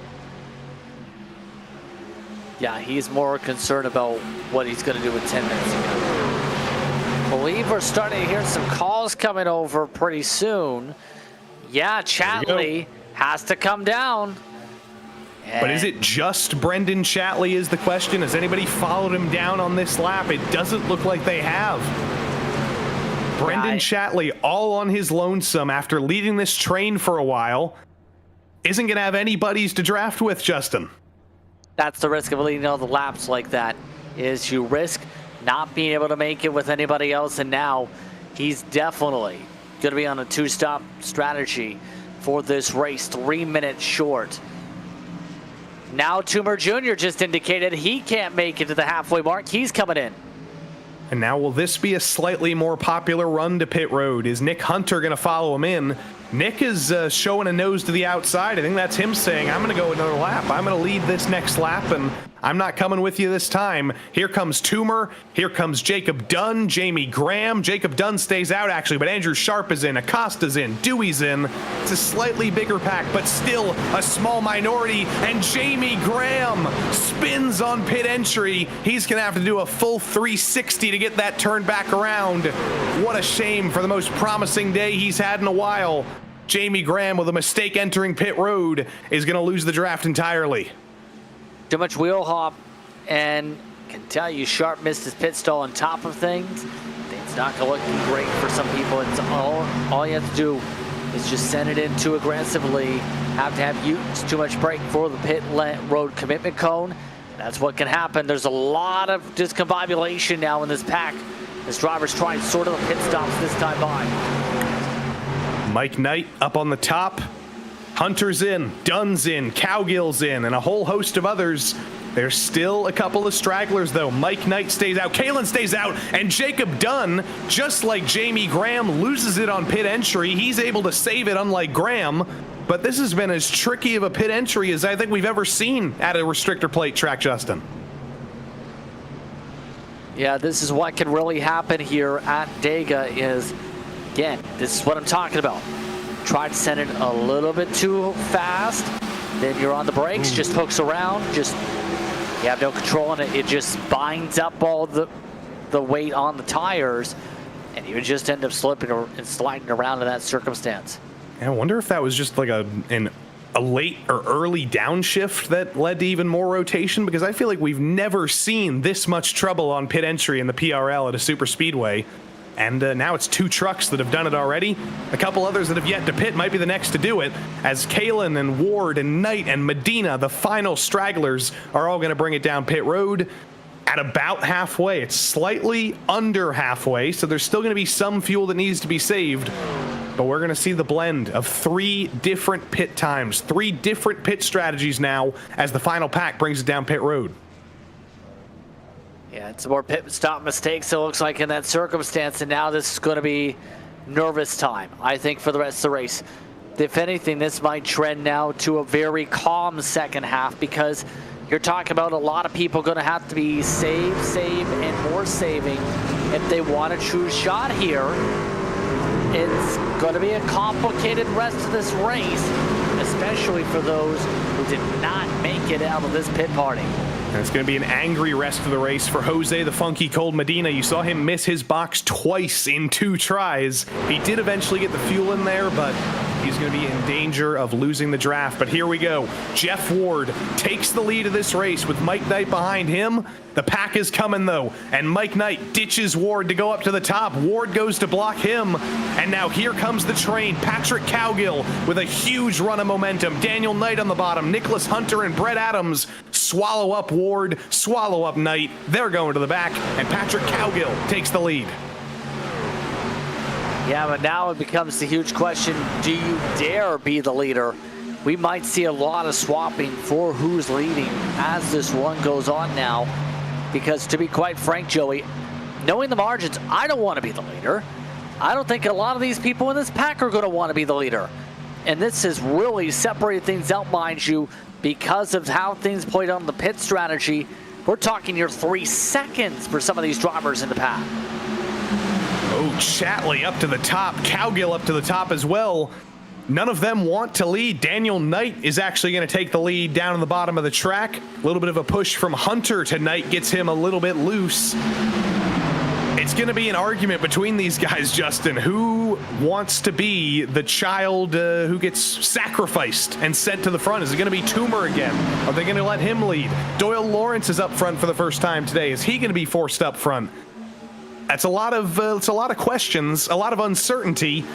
Yeah, he's more concerned about what he's going to do with 10 minutes ago. I believe we're starting to hear some calls coming over pretty soon. Yeah, Chatley has to come down. But is it just Brendan Chatley is the question? Has anybody followed him down on this lap? It doesn't look like they have. Brendan Chatley all on his lonesome after leading this train for a while. Isn't going to have any buddies to draft with, Justin. That's the risk of leading all the laps like that, is you risk not being able to make it with anybody else, and now he's definitely going to be on a 2-stop strategy for this race, 3 minutes short. Now Toomer Jr. just indicated he can't make it to the halfway mark. He's coming in. And now will this be a slightly more popular run to pit road? Is Nick Hunter going to follow him in? Nick is showing a nose to the outside. I think that's him saying, I'm going to go another lap. I'm going to lead this next lap, and I'm not coming with you this time. Here comes Toomer. Here comes Jacob Dunn, Jamie Graham. Jacob Dunn stays out, actually, but Andrew Sharp is in. Acosta's in. Dewey's in. It's a slightly bigger pack, but still a small minority. And Jamie Graham spins on pit entry. He's going to have to do a full 360 to get that turned back around. What a shame for the most promising day he's had in a while. Jamie Graham, with a mistake entering pit road, is going to lose the draft entirely. Too much wheel hop, and I can tell you Sharp missed his pit stall on top of things. It's not going to look great for some people. It's all you have to do is just send it in too aggressively. Have to have use too much brake for the pit road commitment cone. That's what can happen. There's a lot of discombobulation now in this pack as drivers try and sort of the pit stops this time by. Mike Knight up on the top. Hunter's in, Dunn's in, Cowgill's in, and a whole host of others. There's still a couple of stragglers, though. Mike Knight stays out, Kalen stays out, and Jacob Dunn, just like Jamie Graham, loses it on pit entry. He's able to save it, unlike Graham. But this has been as tricky of a pit entry as I think we've ever seen at a restrictor plate track, Justin. Yeah, this is what can really happen here at Dega is, again, this is what I'm talking about. Try to send it a little bit too fast, then you're on the brakes, just hooks around, just you have no control on it. It just binds up all the weight on the tires, and you just end up slipping and sliding around in that circumstance. I wonder if that was just like a late or early downshift that led to even more rotation, because I feel like we've never seen this much trouble on pit entry in the PRL at a super speedway. And now it's 2 trucks that have done it already. A couple others that have yet to pit might be the next to do it, as Kalen and Ward and Knight and Medina, the final stragglers, are all going to bring it down pit road. at about halfway. It's slightly under halfway, so there's still going to be some fuel that needs to be saved. But we're going to see the blend of 3 different pit times, 3 different pit strategies now as the final pack brings it down pit road. Yeah, it's more pit stop mistakes, it looks like, in that circumstance, and now this is going to be nervous time, I think, for the rest of the race. If anything, this might trend now to a very calm second half, because you're talking about a lot of people going to have to be save, and more saving if they want a true shot here. It's going to be a complicated rest of this race, especially for those who did not make it out of this pit party. And it's going to be an angry rest of the race for Jose the Funky Cold Medina. You saw him miss his box twice in 2 tries. He did eventually get the fuel in there, but he's going to be in danger of losing the draft. But here we go. Jeff Ward takes the lead of this race with Mike Knight behind him. The pack is coming, though, and Mike Knight ditches Ward to go up to the top. Ward goes to block him, and now here comes the train. Patrick Cowgill with a huge run of momentum. Daniel Knight on the bottom. Nicholas Hunter and Brett Adams swallow up Ward, swallow up Knight. They're going to the back, and Patrick Cowgill takes the lead. Yeah, but now it becomes the huge question, do you dare be the leader? We might see a lot of swapping for who's leading as this run goes on now. Because to be quite frank, Joey, knowing the margins, I don't want to be the leader. I don't think a lot of these people in this pack are going to want to be the leader. And this has really separated things out, mind you, because of how things played on the pit strategy. We're talking here 3 seconds for some of these drivers in the pack. Oh, Chatley up to the top. Cowgill up to the top as well. None of them want to lead. Daniel Knight is actually going to take the lead down in the bottom of the track. A little bit of a push from Hunter to Knight gets him a little bit loose. It's going to be an argument between these guys, Justin. Who wants to be the child who gets sacrificed and sent to the front? Is it going to be Toomer again? Are they going to let him lead? Doyle Lawrence is up front for the first time today. Is he going to be forced up front? That's a lot of questions, a lot of uncertainty.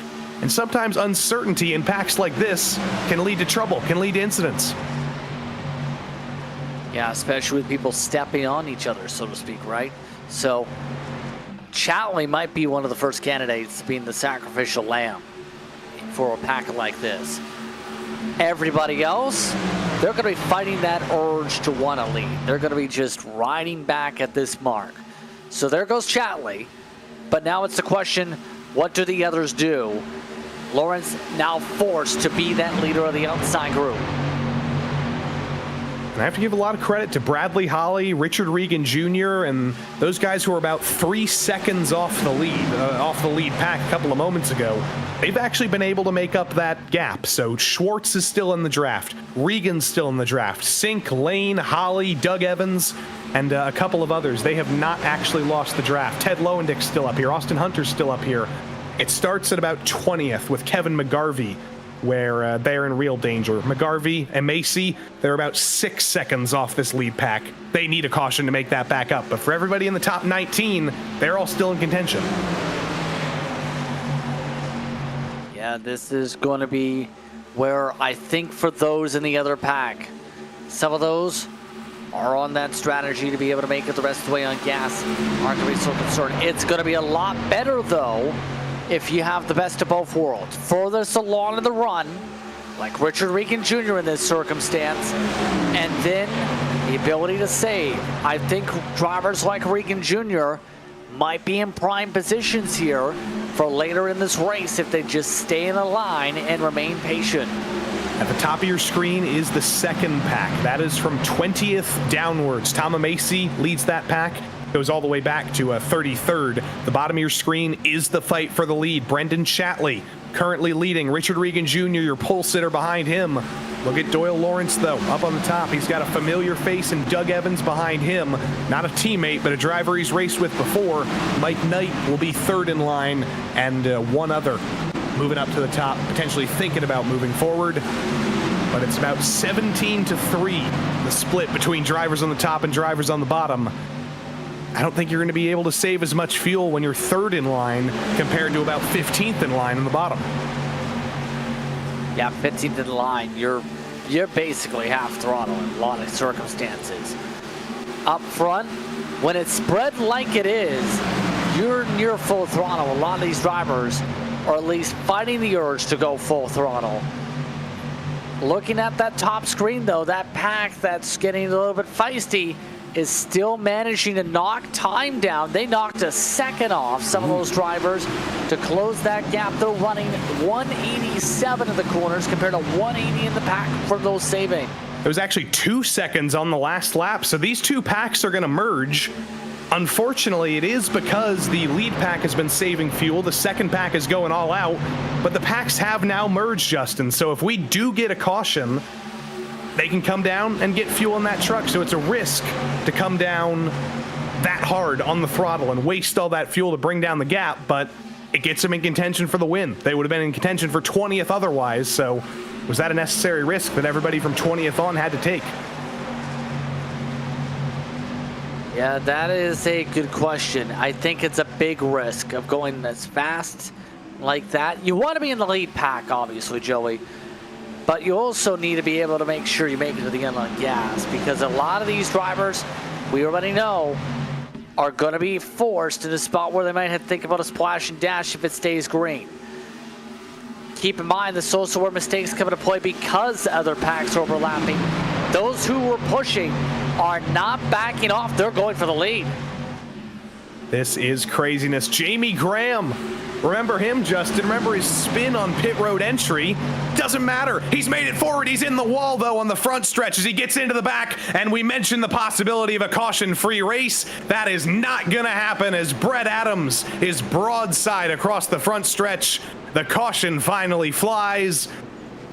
And sometimes uncertainty in packs like this can lead to trouble, can lead to incidents. Yeah, especially with people stepping on each other, so to speak, right? So Chatley might be one of the first candidates being the sacrificial lamb for a pack like this. Everybody else, they're going to be fighting that urge to want to lead. They're going to be just riding back at this mark. So there goes Chatley. But now it's the question, what do the others do? Lawrence now forced to be that leader of the outside group. And I have to give a lot of credit to Bradley Holly, Richard Regan Jr., and those guys who were about 3 seconds off the lead pack a couple of moments ago. They've actually been able to make up that gap. So Schwartz is still in the draft. Regan's still in the draft. Sink, Lane, Holly, Doug Evans, and a couple of others. They have not actually lost the draft. Ted Lowendick's still up here. Austin Hunter's still up here. It starts at about 20th with Kevin McGarvey, where they're in real danger. McGarvey and Macy, they're about 6 seconds off this lead pack. They need a caution to make that back up. But for everybody in the top 19, they're all still in contention. Yeah, this is going to be where I think for those in the other pack, some of those are on that strategy to be able to make it the rest of the way on gas. Aren't going to be so concerned. It's going to be a lot better, though, if you have the best of both worlds. Furthest along in the run, like Richard Regan Jr. in this circumstance, and then the ability to save. I think drivers like Regan Jr. might be in prime positions here for later in this race if they just stay in the line and remain patient. At the top of your screen is the second pack. That is from 20th downwards. Tom Macy leads that pack. Goes all the way back to 33rd. The bottom of your screen is the fight for the lead. Brendan Chatley currently leading. Richard Regan Jr., your pole sitter behind him. Look at Doyle Lawrence, though, up on the top. He's got a familiar face, and Doug Evans behind him. Not a teammate, but a driver he's raced with before. Mike Knight will be third in line, and one other moving up to the top, potentially thinking about moving forward. But it's about 17-3, the split between drivers on the top and drivers on the bottom. I don't think you're going to be able to save as much fuel when you're third in line compared to about 15th in line on the bottom. Yeah, 15th in line. You're basically half throttle in a lot of circumstances. Up front, when it's spread like it is, you're near full throttle. A lot of these drivers are at least fighting the urge to go full throttle. Looking at that top screen though, that pack that's getting a little bit feisty is still managing to knock time down. They knocked a second off some of those drivers to close that gap. They're running 187 in the corners compared to 180 in the pack for those saving. There was actually 2 seconds on the last lap, so these two packs are going to merge. Unfortunately, it is because the lead pack has been saving fuel. The second pack is going all out, but the packs have now merged, Justin. So if we do get a caution, they can come down and get fuel in that truck. So it's a risk to come down that hard on the throttle and waste all that fuel to bring down the gap, but it gets them in contention for the win. They would have been in contention for 20th otherwise, so was that a necessary risk that everybody from 20th on had to take? Yeah, that is a good question. I think it's a big risk of going as fast like that. You want to be in the lead pack, obviously, Joey, but you also need to be able to make sure you make it to the end on gas, because a lot of these drivers, we already know, are going to be forced in a spot where they might have to think about a splash and dash if it stays green. Keep in mind, this also where mistakes come into play because other packs are overlapping. Those who were pushing are not backing off. They're going for the lead. This is craziness. Jamie Graham. Remember him, Justin? Remember his spin on pit road entry? Doesn't matter. He's made it forward. He's in the wall, though, on the front stretch as he gets into the back. And we mentioned the possibility of a caution-free race. That is not going to happen as Brett Adams is broadside across the front stretch. The caution finally flies.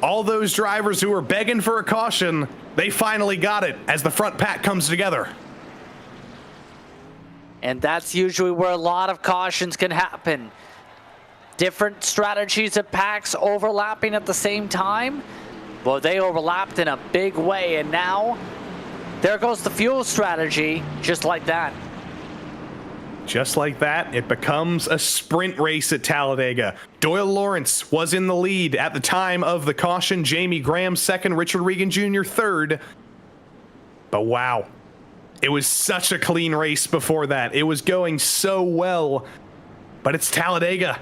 All those drivers who were begging for a caution, they finally got it as the front pack comes together. And that's usually where a lot of cautions can happen. Different strategies of packs overlapping at the same time. Well, they overlapped in a big way, and now there goes the fuel strategy, just like that. Just like that, it becomes a sprint race at Talladega. Doyle Lawrence was in the lead at the time of the caution. Jamie Graham second, Richard Regan Jr. third. But wow, it was such a clean race before that. It was going so well, but it's Talladega.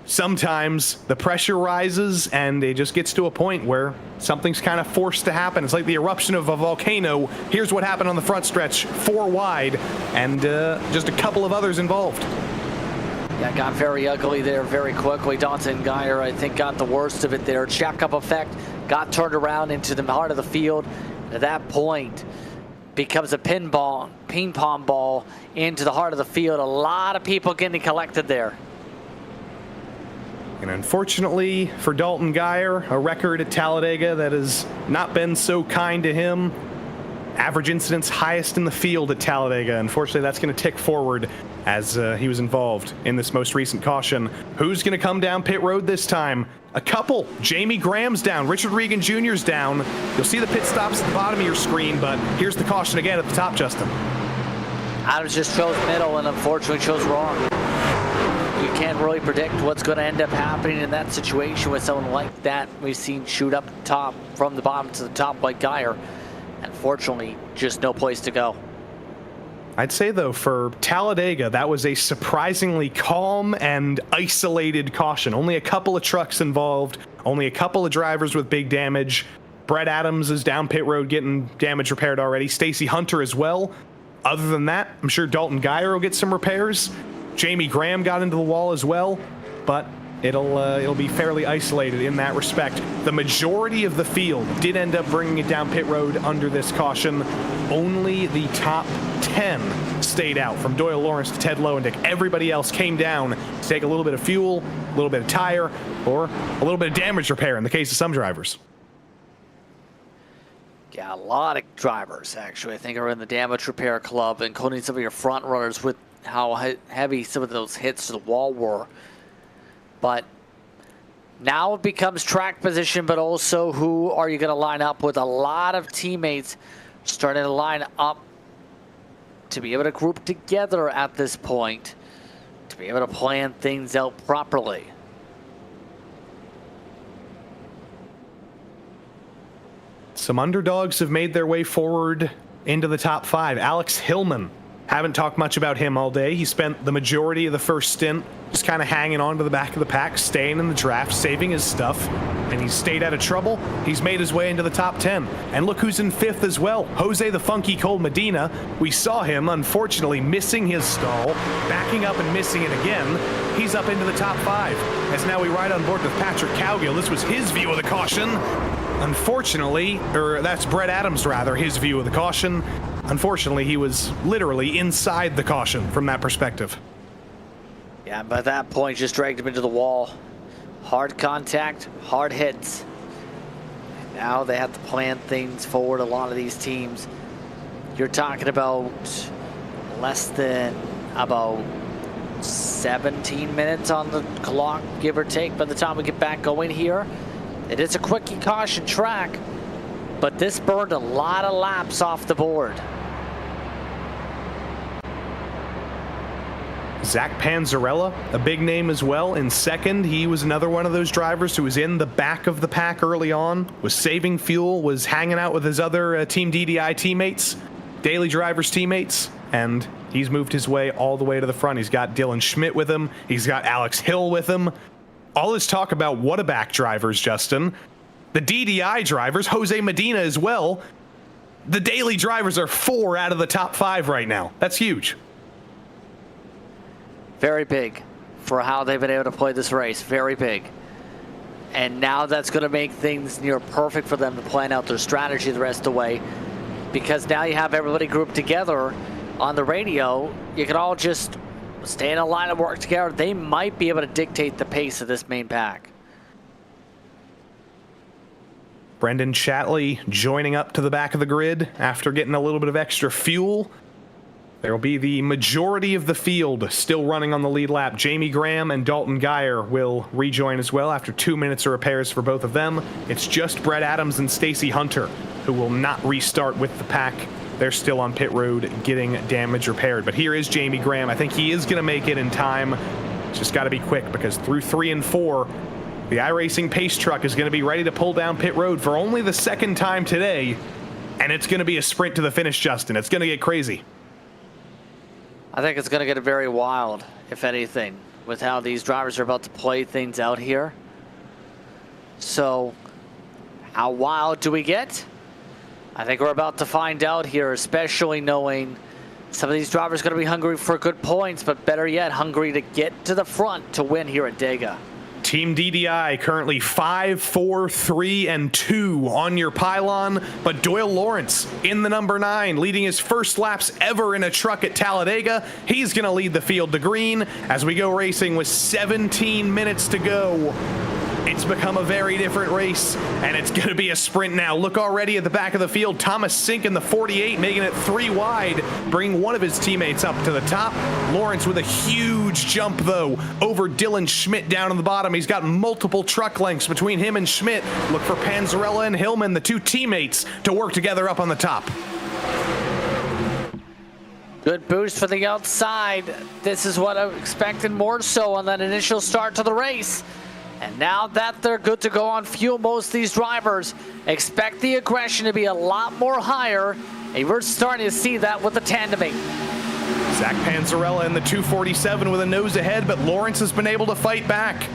Sometimes the pressure rises and it just gets to a point where something's kind of forced to happen. It's like the eruption of a volcano. Here's what happened on the front stretch, 4 wide, and just a couple of others involved. Yeah, it got very ugly there very quickly. Dalton Geyer, I think, got the worst of it there. Jack-up effect got turned around into the heart of the field. At that point, becomes a ping pong ball into the heart of the field. A lot of people getting collected there. And unfortunately for Dalton Geyer, a record at Talladega that has not been so kind to him. Average incidents highest in the field at Talladega. Unfortunately, that's going to tick forward as he was involved in this most recent caution. Who's going to come down pit road this time? A couple. Jamie Graham's down. Richard Regan Jr.'s down. You'll see the pit stops at the bottom of your screen, but here's the caution again at the top, Justin. Adams just chose middle and unfortunately chose wrong. You can't really predict what's going to end up happening in that situation with someone like that. We've seen shoot up top from the bottom to the top like Geyer. Unfortunately, just no place to go. I'd say, though, for Talladega, that was a surprisingly calm and isolated caution. Only a couple of trucks involved, only a couple of drivers with big damage. Brett Adams is down pit road getting damage repaired already. Stacey Hunter as well. Other than that, I'm sure Dalton Geyer will get some repairs. Jamie Graham got into the wall as well, but it'll be fairly isolated in that respect. The majority of the field did end up bringing it down pit road under this caution. Only the top 10 stayed out, from Doyle Lawrence to Ted Lowendick. Everybody else came down to take a little bit of fuel, a little bit of tire, or a little bit of damage repair in the case of some drivers. Yeah, a lot of drivers, actually, I think, are in the damage repair club, including some of your front runners with how heavy some of those hits to the wall were. But now it becomes track position, but also who are you going to line up with? A lot of teammates starting to line up to be able to group together at this point, to be able to plan things out properly. Some underdogs have made their way forward into the top 5. Alex Hillman Haven't talked much about him all day. He spent the majority of the first stint just kind of hanging on to the back of the pack, staying in the draft, saving his stuff, and he's stayed out of trouble. He's made his way into the top 10. And look who's in 5th as well, Jose the Funky Cole Medina. We saw him, unfortunately, missing his stall, backing up and missing it again. He's up into the top 5. As now we ride on board with Patrick Cowgill. This was his view of the caution. Unfortunately, or that's Brett Adams rather, his view of the caution. Unfortunately, he was literally inside the caution from that perspective. Yeah, by that point, just dragged him into the wall. Hard contact, hard hits. Now they have to plan things forward, a lot of these teams. You're talking about less than about 17 minutes on the clock, give or take, by the time we get back going here. It is a quickie caution track, but this burned a lot of laps off the board. Zach Panzarella, a big name as well, in 2nd. He was another one of those drivers who was in the back of the pack early on, was saving fuel, was hanging out with his other Team DDI teammates, Daily Drivers teammates, and he's moved his way all the way to the front. He's got Dylan Schmidt with him. He's got Alex Hill with him. All this talk about what-a-back drivers, Justin. The DDI drivers, Jose Medina as well. The Daily Drivers are 4 out of the top 5 right now. That's huge. Very big for how they've been able to play this race. Very big. And now that's going to make things near perfect for them to plan out their strategy the rest of the way. Because now you have everybody grouped together on the radio. You can all just stay in a line and work together. They might be able to dictate the pace of this main pack. Brendan Chatley joining up to the back of the grid after getting a little bit of extra fuel. There will be the majority of the field still running on the lead lap. Jamie Graham and Dalton Geyer will rejoin as well after 2 minutes of repairs for both of them. It's just Brett Adams and Stacy Hunter who will not restart with the pack. They're still on pit road getting damage repaired. But here is Jamie Graham. I think he is going to make it in time. It's just got to be quick because through 3 and 4, the iRacing pace truck is going to be ready to pull down pit road for only the 2nd time today. And it's going to be a sprint to the finish, Justin. It's going to get crazy. I think it's going to get very wild, if anything, with how these drivers are about to play things out here. So, how wild do we get? I think we're about to find out here, especially knowing some of these drivers are going to be hungry for good points, but better yet, hungry to get to the front to win here at Dega. Team DDI currently 5, 4, 3, and 2 on your pylon, but Doyle Lawrence in the number 9, leading his first laps ever in a truck at Talladega. He's going to lead the field to green as we go racing with 17 minutes to go. It's become a very different race, and it's going to be a sprint now. Look already at the back of the field. Thomas Sink in the 48, making it 3 wide, bringing one of his teammates up to the top. Lawrence with a huge jump, though, over Dylan Schmidt down on the bottom. He's got multiple truck lengths between him and Schmidt. Look for Panzarella and Hillman, the 2 teammates, to work together up on the top. Good boost for the outside. This is what I'm expecting more so on that initial start to the race. And now that they're good to go on fuel, most of these drivers expect the aggression to be a lot more higher. And we're starting to see that with the tandeming. Zach Panzarella in the 247 with a nose ahead, but Lawrence has been able to fight back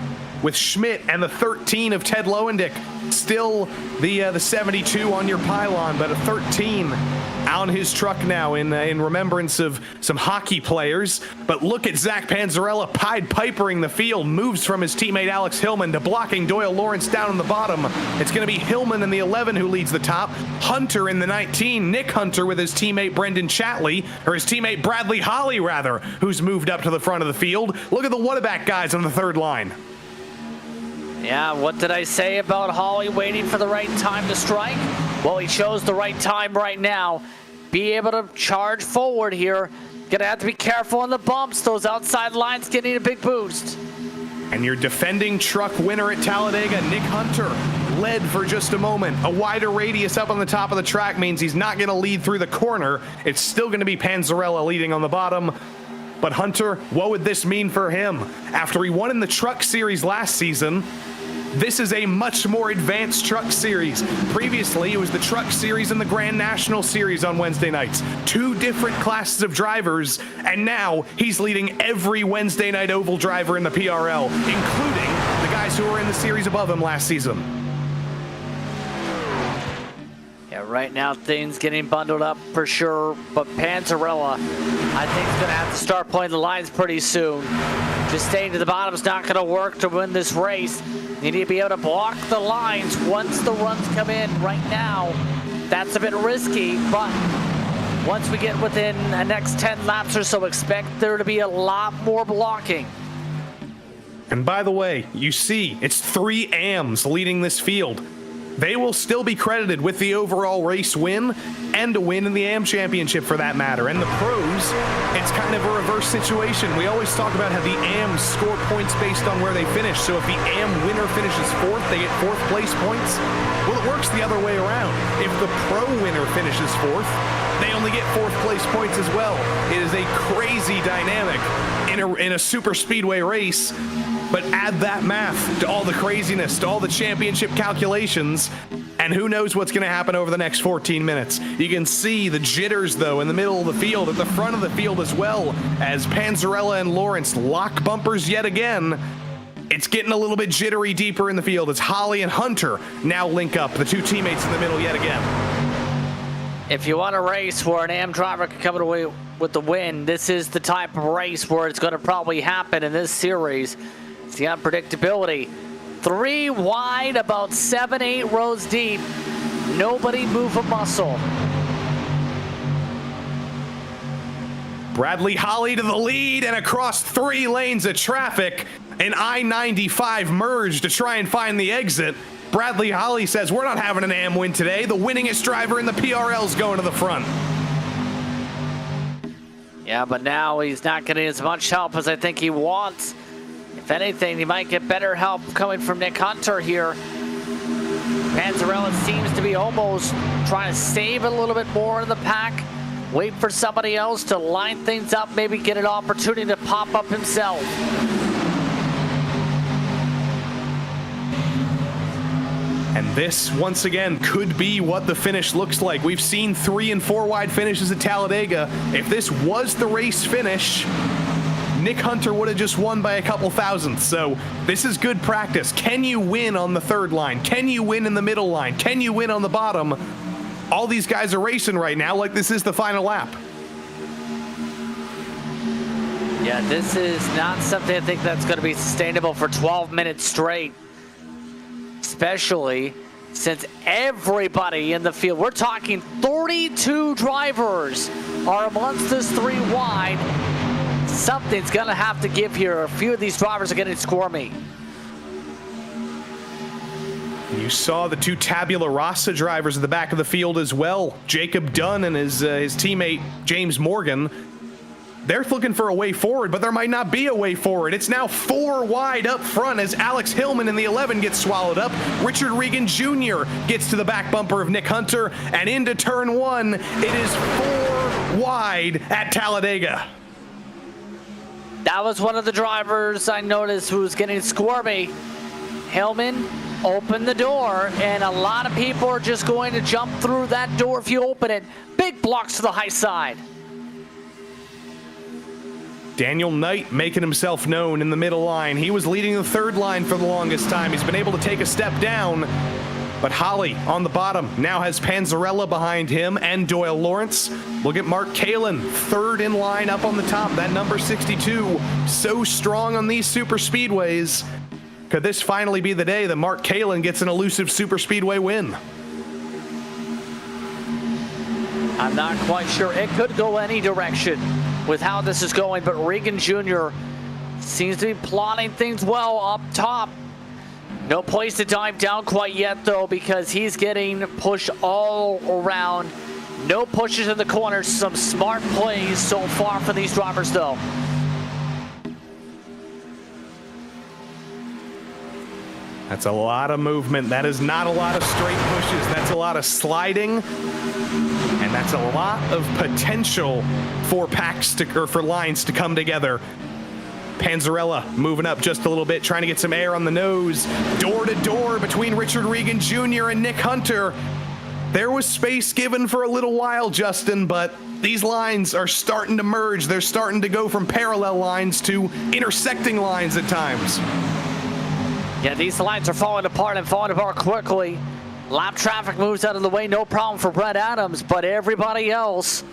with Schmidt and the 13 of Ted Lowendick. Still the 72 on your pylon, but a 13 on his truck now in remembrance of some hockey players. But look at Zach Panzarella Pied Pipering the field, moves from his teammate Alex Hillman to blocking Doyle Lawrence down on the bottom. It's going to be Hillman in the 11 who leads the top. Hunter in the 19, Nick Hunter with his teammate Brendan Chatley, or his teammate Bradley Holly rather, who's moved up to the front of the field. Look at the what-a-back guys on the 3rd line. Yeah, what did I say about Holly waiting for the right time to strike? Well, he chose the right time right now. Be able to charge forward here. Gonna have to be careful on the bumps. Those outside lines getting a big boost. And your defending truck winner at Talladega, Nick Hunter, led for just a moment. A wider radius up on the top of the track means he's not going to lead through the corner. It's still going to be Panzarella leading on the bottom. But Hunter, what would this mean for him? After he won in the Truck Series last season, This is a much more advanced truck series. Previously, it was the truck series and the Grand National series on Wednesday nights. Two different classes of drivers, and now he's leading every Wednesday night oval driver in the PRL, including the guys who were in the series above him last season. Yeah, right now things getting bundled up for sure, but Panzarella, I think, is going to have to start playing the lines pretty soon. Just staying to the bottom is not going to work to win this race. You need to be able to block the lines once the runs come in. Right now, that's a bit risky, but once we get within the next 10 laps or so, expect there to be a lot more blocking. And by the way, you see, it's 3 AMs leading this field. They will still be credited with the overall race win and a win in the AM Championship for that matter. And the pros, it's kind of a reverse situation. We always talk about how the AMs score points based on where they finish. So if the AM winner finishes 4th, they get 4th place points. Well, it works the other way around. If the pro winner finishes 4th, they only get 4th place points as well. It is a crazy dynamic in a super speedway race. But add that math to all the craziness, to all the championship calculations, and who knows what's going to happen over the next 14 minutes. You can see the jitters, though, in the middle of the field, at the front of the field as well, as Panzarella and Lawrence lock bumpers yet again. It's getting a little bit jittery deeper in the field as Holly and Hunter now link up, the two teammates in the middle yet again. If you want a race where an AM driver can come away with the win, this is the type of race where it's going to probably happen in this series. It's the unpredictability. 3 wide, about 7-8 rows deep. Nobody move a muscle. Bradley Holly to the lead and across 3 lanes of traffic. An I-95 merge to try and find the exit. Bradley Holly says, we're not having an AM win today. The winningest driver in the PRL is going to the front. Yeah, but now he's not getting as much help as I think he wants. If anything, he might get better help coming from Nick Hunter here. Panzarella seems to be almost trying to save a little bit more in the pack. Wait for somebody else to line things up, maybe get an opportunity to pop up himself. And this, once again, could be what the finish looks like. We've seen 3 and 4 wide finishes at Talladega. If this was the race finish, Nick Hunter would have just won by a couple thousandths. So this is good practice. Can you win on the 3rd line? Can you win in the middle line? Can you win on the bottom? All these guys are racing right now like this is the final lap. Yeah, this is not something I think that's going to be sustainable for 12 minutes straight. Especially since everybody in the field, we're talking 32 drivers are amongst this 3 wide. Something's going to have to give here. A few of these drivers are getting squirmy. You saw the 2 Tabula Rasa drivers at the back of the field as well. Jacob Dunn and his teammate James Morgan. They're looking for a way forward, but there might not be a way forward. It's now 4 wide up front as Alex Hillman in the 11 gets swallowed up. Richard Regan Jr. gets to the back bumper of Nick Hunter, and into turn 1, it is 4 wide at Talladega. That was one of the drivers I noticed who was getting squirmy. Hillman opened the door, and a lot of people are just going to jump through that door if you open it. Big blocks to the high side. Daniel Knight making himself known in the middle line. He was leading the 3rd line for the longest time. He's been able to take a step down, but Holly on the bottom now has Panzarella behind him and Doyle Lawrence. Look at Mark Kalin, 3rd in line up on the top. That number 62, so strong on these super speedways. Could this finally be the day that Mark Kalin gets an elusive super speedway win? I'm not quite sure. It could go any direction with how this is going, but Regan Jr. seems to be plotting things well up top. No place to dive down quite yet, though, because he's getting pushed all around. No pushes in the corners. Some smart plays so far for these drivers, though. That's a lot of movement. That is not a lot of straight pushes. That's a lot of sliding. And that's a lot of potential for packs to, or for lines to come together. Panzarella moving up just a little bit, trying to get some air on the nose. Door to door between Richard Regan Jr. and Nick Hunter. There was space given for a little while, Justin, but these lines are starting to merge. They're starting to go from parallel lines to intersecting lines at times. Yeah, these lines are falling apart and falling apart quickly. Lap traffic moves out of the way, no problem for Brett Adams, but everybody else,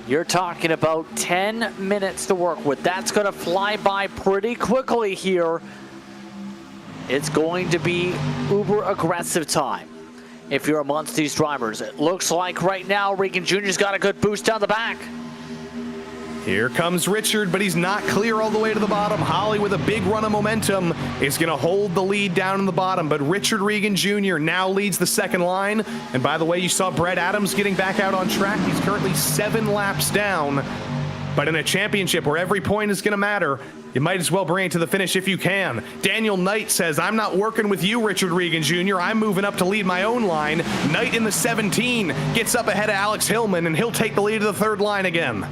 you're talking about 10 minutes to work with. That's going to fly by pretty quickly here. It's going to be uber aggressive time if you're amongst these drivers. It looks like right now Regan Jr.'s got a good boost down the back. Here comes Richard, but he's not clear all the way to the bottom. Holly, with a big run of momentum, is going to hold the lead down in the bottom, but Richard Regan Jr. now leads the second line. And by the way, you saw Brett Adams getting back out on track. He's currently 7 laps down. But in a championship where every point is going to matter, you might as well bring it to the finish if you can. Daniel Knight says, I'm not working with you, Richard Regan Jr. I'm moving up to lead my own line. Knight in the 17 gets up ahead of Alex Hillman, and he'll take the lead of the third line again.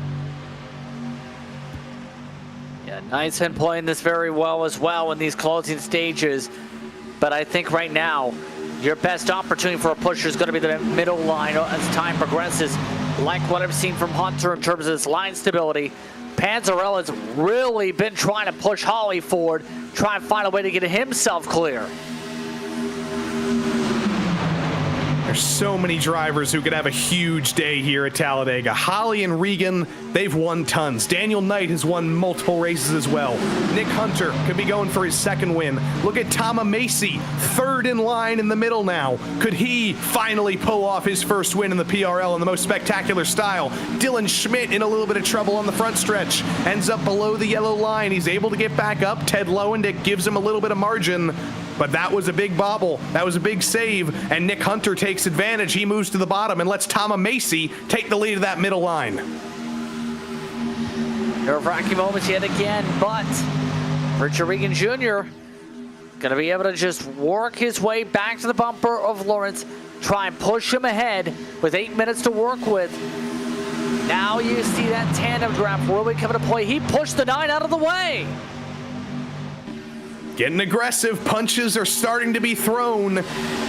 Yeah, Knight's been playing this very well as well in these closing stages. But I think right now, your best opportunity for a pusher is going to be the middle line as time progresses. Like what I've seen from Hunter in terms of his line stability. Panzarella's really been trying to push Holly forward, try and find a way to get himself clear. There's so many drivers who could have a huge day here at Talladega. Holly and Regan, they've won tons. Daniel Knight has won multiple races as well. Nick Hunter could be going for his second win. Look at Tama Macy, third in line in the middle now. Could he finally pull off his first win in the PRL in the most spectacular style? Dylan Schmidt in a little bit of trouble on the front stretch. Ends up below the yellow line. He's able to get back up. Ted Lowendick gives him a little bit of margin. But that was a big bobble. That was a big save. And Nick Hunter takes advantage. He moves to the bottom and lets Tama Macy take the lead of that middle line. Nerve-wracking moments yet again, but Richard Regan Jr. going to be able to just work his way back to the bumper of Lawrence, try and push him ahead with 8 minutes to work with. Now you see that tandem draft really coming to play. He pushed the 9 out of the way. Getting aggressive, punches are starting to be thrown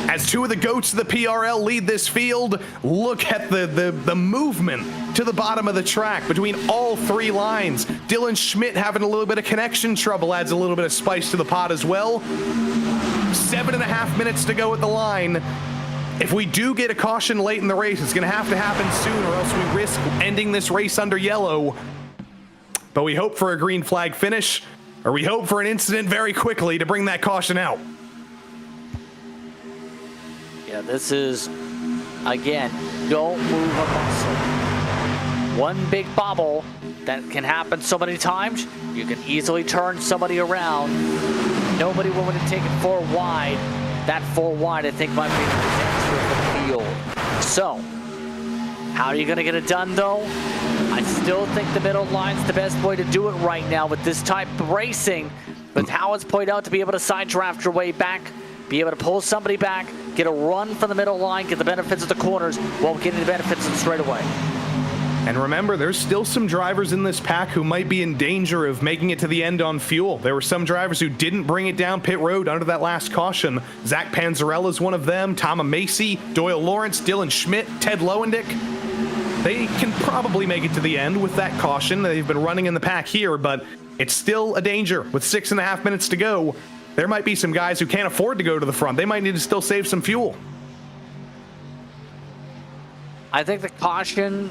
as two of the GOATs of the PRL lead this field. Look at the movement to the bottom of the track between all 3 lines. Dylan Schmidt having a little bit of connection trouble adds a little bit of spice to the pot as well. 7.5 minutes to go at the line. If we do get a caution late in the race, it's going to happen soon, or else we risk ending this race under yellow. But we hope for a green flag finish, or we hope for an incident very quickly to bring that caution out. Yeah, this is, again, don't move a muscle. One big bobble that can happen so many times, you can easily turn somebody around. Nobody willing to take it 4 wide. That 4 wide, I think, might be the disaster for the field. So, how are you going to get it done, though? I still think the middle line's the best way to do it right now with this type of racing, with how it's played out, to be able to side draft your way back, be able to pull somebody back, get a run from the middle line, get the benefits of the corners while getting the benefits of the straightaway. And remember, there's still some drivers in this pack who might be in danger of making it to the end on fuel. There were some drivers who didn't bring it down pit road under that last caution. Zach Panzarella is one of them, Tama Macy, Doyle Lawrence, Dylan Schmidt, Ted Lowendick. They can probably make it to the end with that caution. They've been running in the pack here, but it's still a danger. With 6.5 minutes to go, there might be some guys who can't afford to go to the front. They might need to still save some fuel. I think the caution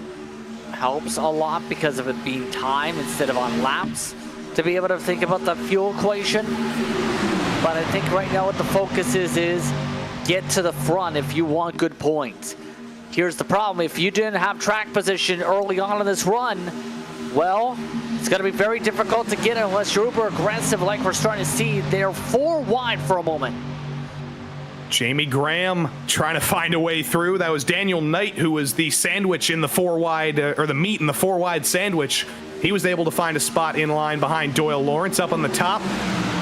helps a lot because of it being time instead of on laps, to be able to think about the fuel equation. But I think right now what the focus is get to the front if you want good points. Here's the problem: if you didn't have track position early on in this run, well, it's going to be very difficult to get it unless you're uber aggressive like we're starting to see. They're 4 wide for a moment. Jamie Graham trying to find a way through. That was Daniel Knight, who was the sandwich in the 4 wide, or the meat in the 4 wide sandwich. He was able to find a spot in line behind Doyle Lawrence up on the top.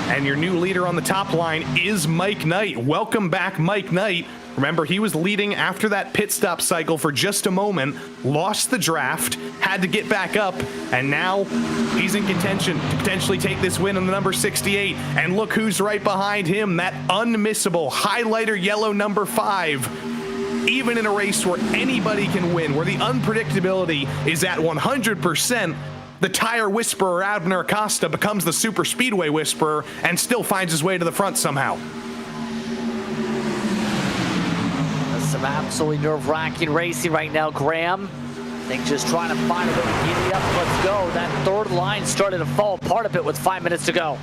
And your new leader on the top line is Mike Knight. Welcome back, Mike Knight. Remember, he was leading after that pit stop cycle for just a moment, lost the draft, had to get back up, and now he's in contention to potentially take this win on the number 68. And look who's right behind him, that unmissable highlighter yellow number 5. Even in a race where anybody can win, where the unpredictability is at 100%, the tire whisperer Abner Acosta becomes the super speedway whisperer and still finds his way to the front somehow. Some absolutely nerve-wracking racing right now, Graham. I think just trying to find a way to giddy up. Let's go. That third line started to fall apart a bit with 5 minutes to go.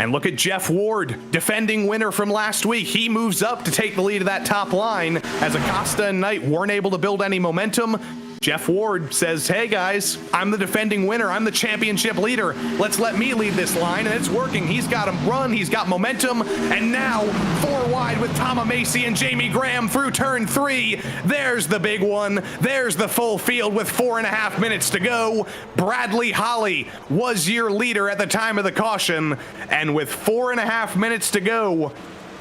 And look at Jeff Ward, defending winner from last week. He moves up to take the lead of that top line as Acosta and Knight weren't able to build any momentum. Jeff Ward says, hey guys, I'm the defending winner. I'm the championship leader. Let's let me lead this line. And it's working. He's got him run. He's got momentum. And now 4 wide with Tom Macy and Jamie Graham through turn 3. There's the big one. There's the full field with 4.5 minutes to go. Bradley Holly was your leader at the time of the caution. And with 4.5 minutes to go,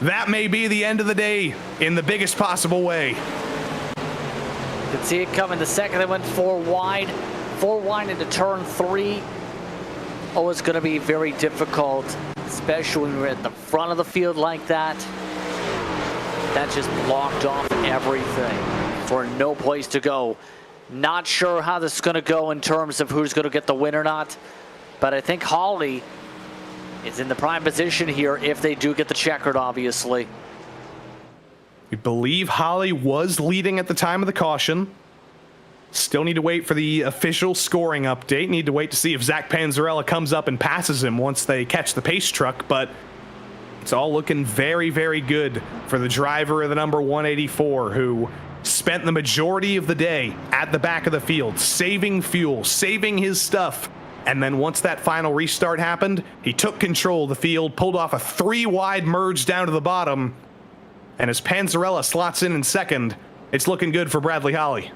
that may be the end of the day in the biggest possible way. You can see it coming. The second they went 4 wide into turn 3. Oh, it's going to be very difficult, especially when you're at the front of the field like that. That just blocked off everything for no place to go. Not sure how this is going to go in terms of who's going to get the win or not, but I think Holly is in the prime position here if they do get the checkered, obviously. We believe Holly was leading at the time of the caution. Still need to wait for the official scoring update. Need to wait to see if Zach Panzarella comes up and passes him once they catch the pace truck, but it's all looking very, very good for the driver of the number 184, who spent the majority of the day at the back of the field, saving fuel, saving his stuff. And then once that final restart happened, he took control of the field, pulled off a 3-wide merge down to the bottom. And as Panzarella slots in second, it's looking good for Bradley Holly.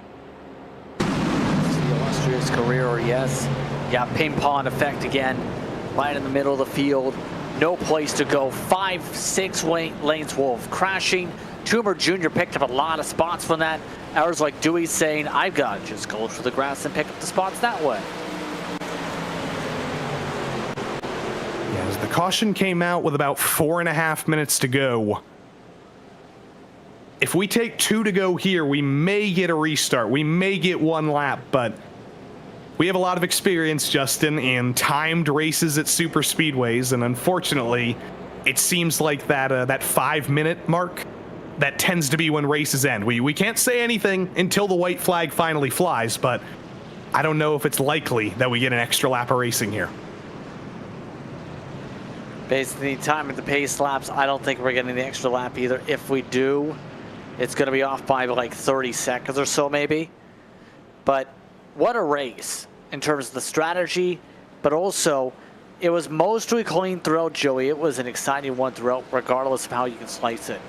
The illustrious career, yes. Yeah, ping pong effect again, right in the middle of the field. No place to go. 5-6 lanes Wolf crashing. Toomer Jr. picked up a lot of spots from that. Hours like Dewey saying, I've got to just go through the grass and pick up the spots that way. Yeah, as the caution came out with about 4.5 minutes to go. If we take 2 to go here, we may get a restart. We may get 1 lap, but we have a lot of experience, Justin, in timed races at super speedways, and unfortunately, it seems like that 5-minute mark, that tends to be when races end. We can't say anything until the white flag finally flies, but I don't know if it's likely that we get an extra lap of racing here. Based on the time of the pace laps, I don't think we're getting the extra lap either. If we do, it's going to be off by like 30 seconds or so maybe. But what a race in terms of the strategy, but also it was mostly clean throughout, Joey. It was an exciting one throughout, regardless of how you can slice it.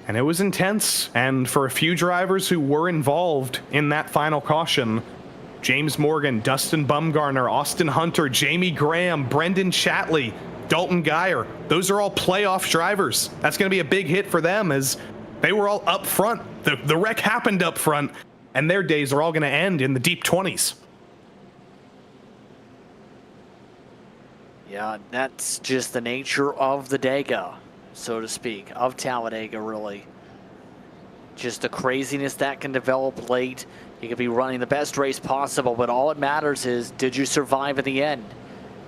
And it was intense, and for a few drivers who were involved in that final caution, James Morgan, Dustin Bumgarner, Austin Hunter, Jamie Graham, Brendan Chatley, Dalton Geyer, those are all playoff drivers. That's going to be a big hit for them as they were all up front. The wreck happened up front, and their days are all going to end in the deep 20s. Yeah, that's just the nature of the Dega, so to speak, of Talladega, really. Just the craziness that can develop late. You could be running the best race possible, but all it matters is, did you survive in the end?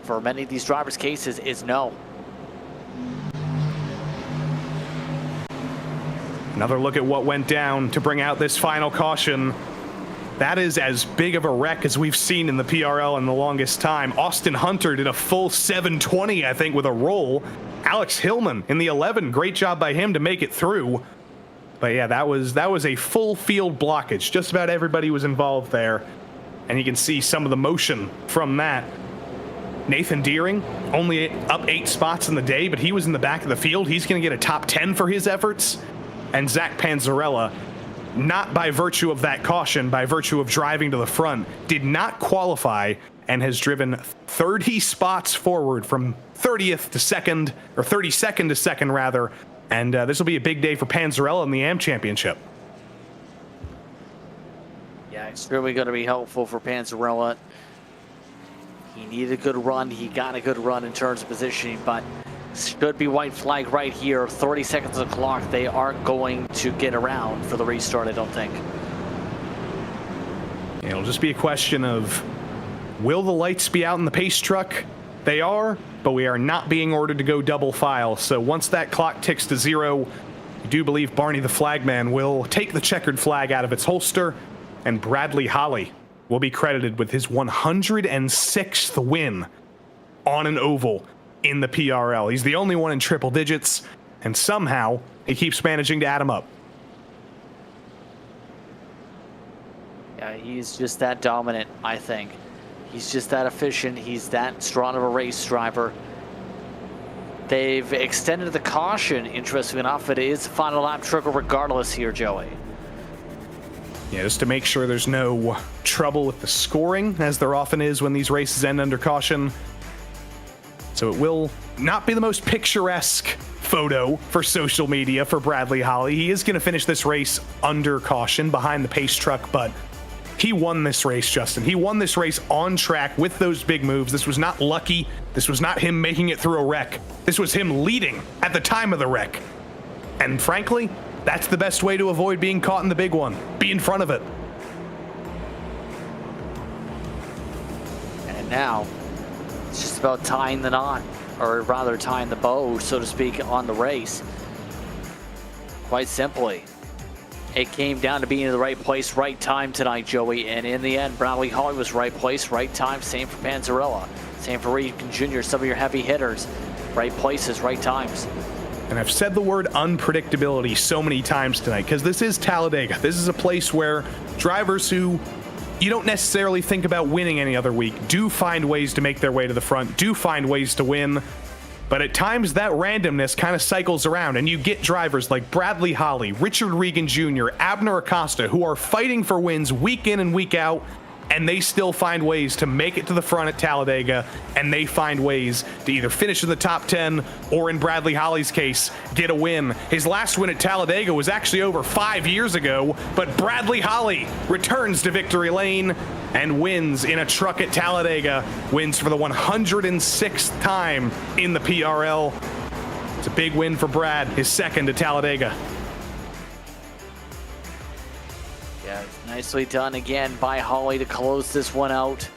For many of these drivers' cases, is no. Another look at what went down to bring out this final caution. That is as big of a wreck as we've seen in the PRL in the longest time. Austin Hunter did a full 720, I think, with a roll. Alex Hillman in the 11, great job by him to make it through. But yeah, that was a full field blockage. Just about everybody was involved there. And you can see some of the motion from that. Nathan Deering, only up 8 spots in the day, but he was in the back of the field. He's going to get a top 10 for his efforts. And Zach Panzarella, not by virtue of that caution, by virtue of driving to the front, did not qualify and has driven 30 spots forward from 30th to second, or 32nd to second rather, And this will be a big day for Panzarella in the AM Championship. Yeah, it's really going to be helpful for Panzarella. He needed a good run. He got a good run in terms of positioning, but should be white flag right here. 30 seconds on the clock. They aren't going to get around for the restart, I don't think. It'll just be a question of, will the lights be out in the pace truck? They are, but we are not being ordered to go double file. So once that clock ticks to 0, I do believe Barney the flagman will take the checkered flag out of its holster, and Bradley Holly will be credited with his 106th win on an oval in the PRL. He's the only one in triple digits, and somehow he keeps managing to add them up. Yeah, he's just that dominant, I think. He's just that efficient. He's that strong of a race driver. They've extended the caution, interestingly enough. It is final lap trigger regardless here, Joey. Yeah, just to make sure there's no trouble with the scoring, as there often is when these races end under caution. So it will not be the most picturesque photo for social media for Bradley Holly. He is going to finish this race under caution behind the pace truck, but he won this race, Justin. He won this race on track with those big moves. This was not lucky. This was not him making it through a wreck. This was him leading at the time of the wreck. And frankly, that's the best way to avoid being caught in the big one. Be in front of it. And now, it's just about tying the knot, or rather tying the bow, so to speak, on the race. Quite simply, it came down to being in the right place, right time tonight, Joey. And in the end, Bradley Holly was right place, right time. Same for Panzarella. Same for Regan Jr., some of your heavy hitters. Right places, right times. And I've said the word unpredictability so many times tonight, because this is Talladega. This is a place where drivers who you don't necessarily think about winning any other week do find ways to make their way to the front, do find ways to win. But at times that randomness kind of cycles around, and you get drivers like Bradley Holly, Richard Regan Jr., Abner Acosta, who are fighting for wins week in and week out, and they still find ways to make it to the front at Talladega, and they find ways to either finish in the top 10 or, in Bradley Holly's case, get a win. His last win at Talladega was actually over 5 years ago, but Bradley Holly returns to victory lane and wins in a truck at Talladega, wins for the 106th time in the PRL. It's a big win for Brad, his second at Talladega. Yeah, nicely done again by Holly to close this one out.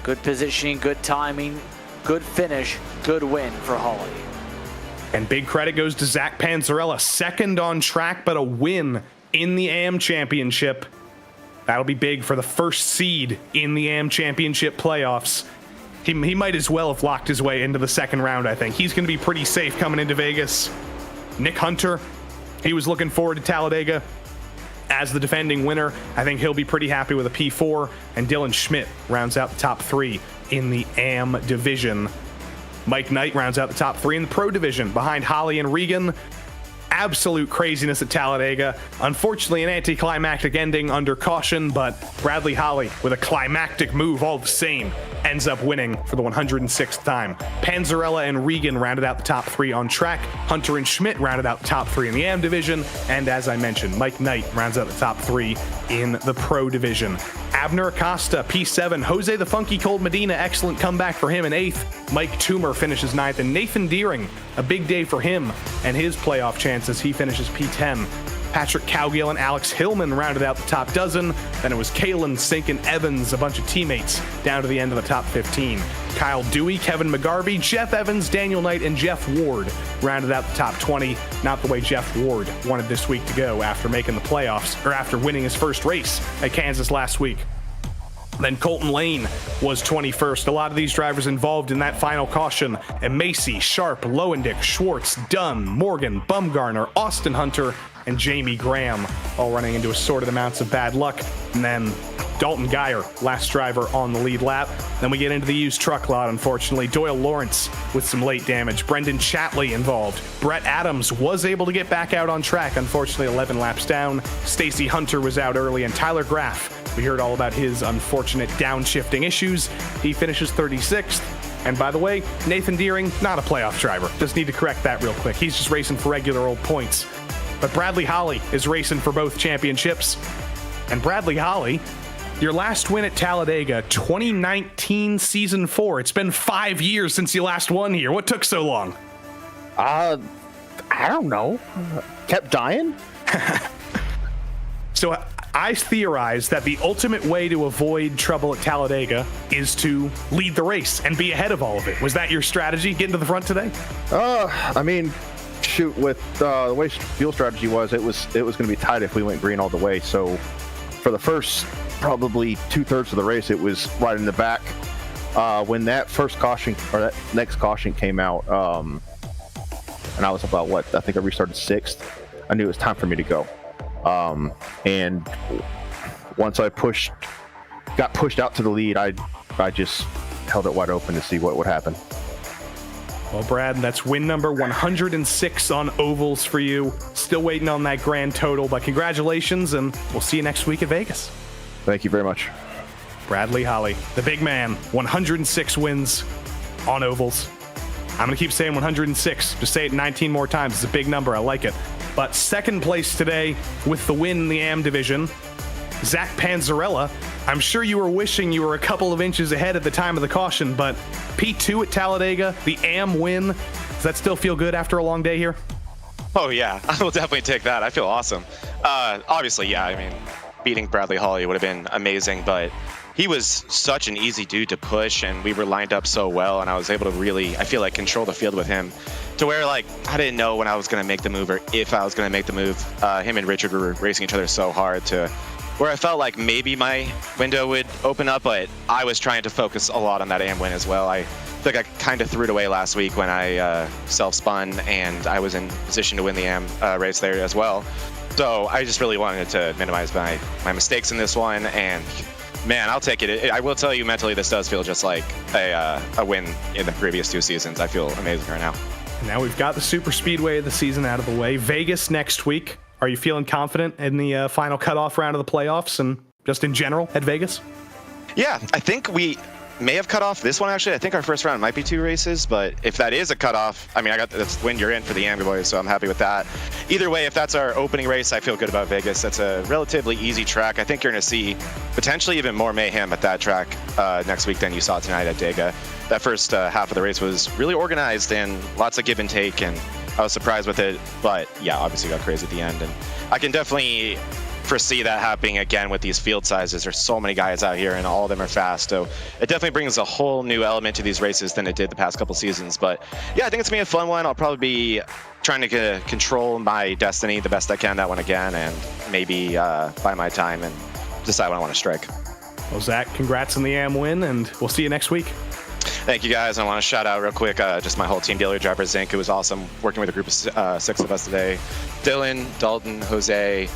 Good positioning, good timing, good finish, good win for Holly. And big credit goes to Zach Panzarella, second on track, but a win in the AM Championship. That'll be big for the first seed in the AM Championship playoffs. He might as well have locked his way into the second round, I think. He's going to be pretty safe coming into Vegas. Nick Hunter, he was looking forward to Talladega as the defending winner. I think he'll be pretty happy with a P4, and Dylan Schmidt rounds out the top 3 in the AM division. Mike Knight rounds out the top 3 in the Pro division behind Holly and Regan. Absolute craziness at Talladega. Unfortunately, an anticlimactic ending under caution, but Bradley Holly, with a climactic move all the same, ends up winning for the 106th time. Panzarella and Regan rounded out the top 3 on track. Hunter and Schmidt rounded out the top 3 in the AM division. And as I mentioned, Mike Knight rounds out the top 3 in the Pro division. Abner Acosta, P7. Jose the Funky Cold Medina, excellent comeback for him in 8th. Mike Toomer finishes 9th. And Nathan Deering, a big day for him and his playoff chances. He finishes P10. Patrick Cowgill and Alex Hillman rounded out the top dozen. Then it was Kalen, Sinkin, Evans, a bunch of teammates down to the end of the top 15. Kyle Dewey, Kevin McGarvey, Jeff Evans, Daniel Knight, and Jeff Ward rounded out the top 20. Not the way Jeff Ward wanted this week to go after making the playoffs, or after winning his first race at Kansas last week. Then Colton Lane was 21st. A lot of these drivers involved in that final caution. And Macy, Sharp, Lowendick, Schwartz, Dunn, Morgan, Bumgarner, Austin Hunter, and Jamie Graham, all running into assorted amounts of bad luck. And then Dalton Geyer, last driver on the lead lap. Then we get into the used truck lot, unfortunately. Doyle Lawrence with some late damage. Brendan Chatley involved. Brett Adams was able to get back out on track, unfortunately 11 laps down. Stacy Hunter was out early, and Tyler Graff, we heard all about his unfortunate downshifting issues. He finishes 36th. And by the way, Nathan Deering, not a playoff driver. Just need to correct that real quick. He's just racing for regular old points. But Bradley Holly is racing for both championships. And Bradley Holly, your last win at Talladega, 2019 Season 4. It's been 5 years since you last won here. What took so long? I don't know. Kept dying? So I theorize that the ultimate way to avoid trouble at Talladega is to lead the race and be ahead of all of it. Was that your strategy, getting to the front today? I mean, shoot, with the way fuel strategy was, it was going to be tight if we went green all the way. So for the first probably 2/3 of the race, it was right in the back. When that first caution, or that next caution came out, and I was about, I think I restarted 6th. I knew it was time for me to go. And once I got pushed out to the lead, I just held it wide open to see what would happen. Well, Brad, that's win number 106 on ovals for you. Still waiting on that grand total, but congratulations, and we'll see you next week at Vegas. Thank you very much. Bradley Holly, the big man, 106 wins on ovals. I'm going to keep saying 106. Just say it 19 more times. It's a big number. I like it. But second place today with the win in the AM division, Zach Panzarella. I'm sure you were wishing you were a couple of inches ahead at the time of the caution, but P2 at Talladega, the AM win. Does that still feel good after a long day here? Oh, yeah. I will definitely take that. I feel awesome. Obviously, yeah. I mean, beating Bradley Holly would have been amazing, but he was such an easy dude to push, and we were lined up so well, and I was able to really, I feel like, control the field with him to where, like, I didn't know when I was going to make the move or if I was going to make the move. Him and Richard were racing each other so hard to where I felt like maybe my window would open up, but I was trying to focus a lot on that AM win as well. I think I kind of threw it away last week when I self-spun, and I was in position to win the AM race there as well. So I just really wanted to minimize my mistakes in this one, and man, I'll take it. I will tell you, mentally, this does feel just like a win in the previous 2 seasons. I feel amazing right now. Now we've got the super speedway of the season out of the way. Vegas next week. Are you feeling confident in the final cutoff round of the playoffs and just in general at Vegas? Yeah, I think we may have cut off this one, actually. I think our first round might be 2 races, but if that is a cutoff, I mean, I got that's win you're in for the Ambi Boys, so I'm happy with that. Either way, if that's our opening race, I feel good about Vegas. That's a relatively easy track. I think you're going to see potentially even more mayhem at that track next week than you saw tonight at Dega. That first half of the race was really organized and lots of give and take, and I was surprised with it, but yeah, obviously got crazy at the end, and I can definitely foresee that happening again with these field sizes. There's so many guys out here, and all of them are fast, so it definitely brings a whole new element to these races than it did the past couple seasons. But yeah, I think it's gonna be a fun one. I'll probably be trying to control my destiny the best I can that one again, and maybe buy my time and decide when I want to strike. Well, Zach, congrats on the AM win, and we'll see you next week. Thank you, guys. I want to shout out real quick just my whole team, Daily Drivers Inc. It was awesome working with a group of 6 of us today. Dylan, Dalton, Jose,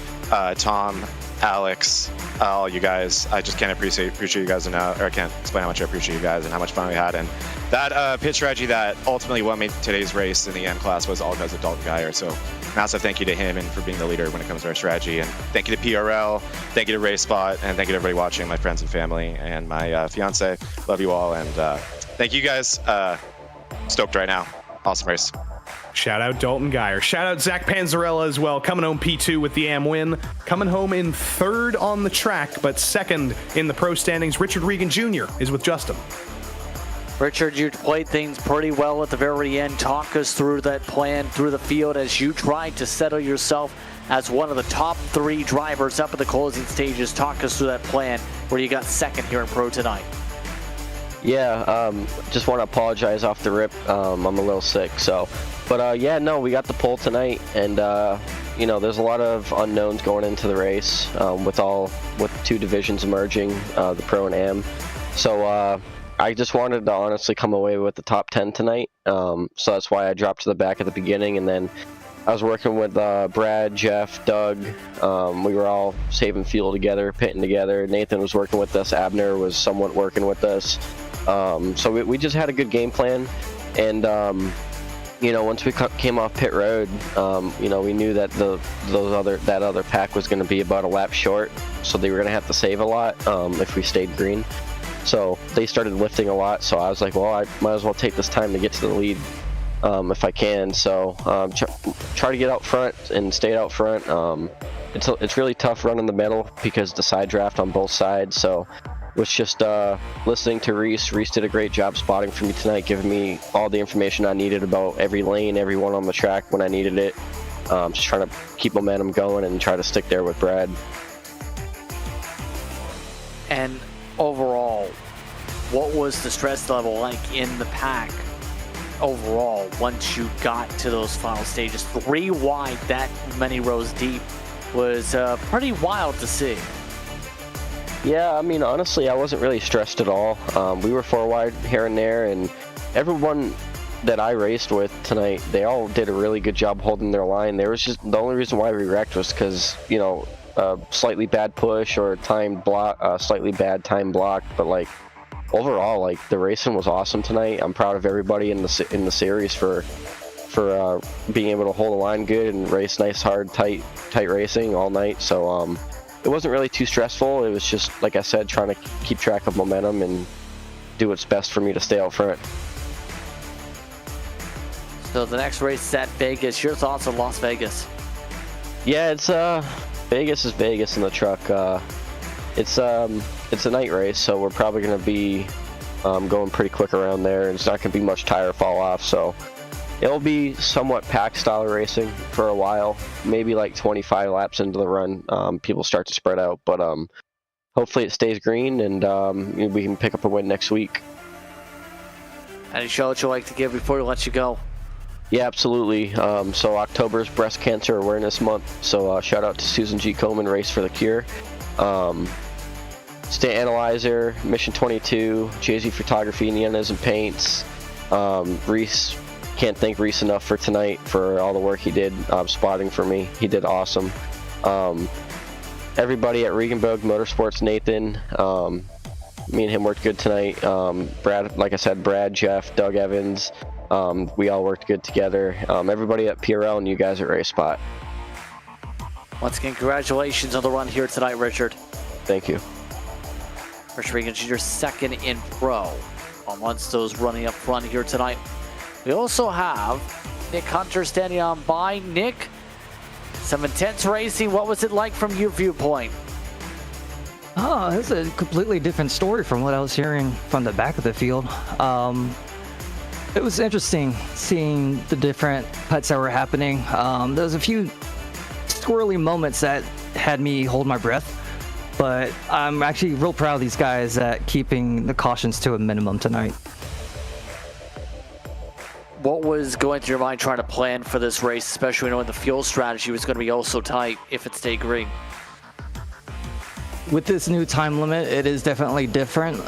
Tom, Alex, all you guys. I just can't appreciate you guys enough, or I can't explain how much I appreciate you guys and how much fun we had. And that pit strategy that ultimately won me today's race in the M class was all because of Dalton Geyer. So massive thank you to him and for being the leader when it comes to our strategy. And thank you to PRL, thank you to RaceSpot, and thank you to everybody watching, my friends and family, and my fiance. Love you all, and thank you guys. Stoked right now. Awesome race. Shout out Dalton Geyer. Shout out Zach Panzarella as well. Coming home P2 with the AM win. Coming home in 3rd on the track, but 2nd in the pro standings. Richard Regan Jr. is with Justin. Richard, you played things pretty well at the very end. Talk us through that plan through the field as you tried to settle yourself as one of the top 3 drivers up at the closing stages. Talk us through that plan where you got 2nd here in pro tonight. Yeah, just want to apologize off the rip. I'm a little sick, so. But yeah, no, we got the pole tonight, and you know, there's a lot of unknowns going into the race with 2 divisions emerging, the pro and am. So I just wanted to honestly come away with the top 10 tonight. So that's why I dropped to the back at the beginning, and then I was working with Brad, Jeff, Doug. We were all saving fuel together, pitting together. Nathan was working with us. Abner was somewhat working with us. So we just had a good game plan, and you know, once we came off pit road, you know, we knew that that other pack was going to be about a lap short, so they were going to have to save a lot if we stayed green. So they started lifting a lot. So I was like, well, I might as well take this time to get to the lead if I can. So try to get out front and stay out front. It's really tough running the middle because the side draft on both sides. So was just listening to Reese. Reese did a great job spotting for me tonight, giving me all the information I needed about every lane, everyone on the track when I needed it. Just trying to keep momentum going and try to stick there with Brad. And overall, what was the stress level like in the pack overall once you got to those final stages? 3 wide, that many rows deep, was pretty wild to see. Yeah, I mean, honestly, I wasn't really stressed at all. We were 4 wide here and there, and everyone that I raced with tonight, they all did a really good job holding their line. There was just the only reason why we wrecked was because, you know, slightly bad push or timed block, slightly bad time block. But like overall, like the racing was awesome tonight. I'm proud of everybody in the series for being able to hold the line good and race nice, hard, tight racing all night. So it wasn't really too stressful. It was just, like I said, trying to keep track of momentum and do what's best for me to stay out front. So the next race is at Vegas. Your thoughts on Las Vegas? Yeah, it's Vegas is Vegas in the truck. It's a night race, so we're probably going to be going pretty quick around there. It's not going to be much tire fall off, so it'll be somewhat pack style racing for a while. Maybe like 25 laps into the run, people start to spread out, but hopefully it stays green and we can pick up a win next week. Any show that you'd like to give before we let you go? Yeah, absolutely. So October is Breast Cancer Awareness Month, so shout out to Susan G. Komen, Race for the Cure. State Analyzer, Mission 22, Jay-Z Photography, Indianas and Paints. Reese, can't thank Reese enough for tonight for all the work he did spotting for me. He did awesome. Everybody at Regenboog Motorsports, Nathan, me and him worked good tonight. Brad, like I said, Brad, Jeff, Doug Evans, we all worked good together. Everybody at PRL and you guys at RaceSpot. Once again, congratulations on the run here tonight, Richard. Thank you. Richard Regan, your second in pro on those running up front here tonight. We also have Nick Hunter standing on by. Nick, some intense racing. What was it like from your viewpoint? Oh, it's a completely different story from what I was hearing from the back of the field. It was interesting seeing the different putts that were happening. There was a few squirrely moments that had me hold my breath, but I'm actually real proud of these guys at keeping the cautions to a minimum tonight. What was going through your mind trying to plan for this race, especially knowing the fuel strategy was going to be oh so tight if it stayed green? With this new time limit, it is definitely different,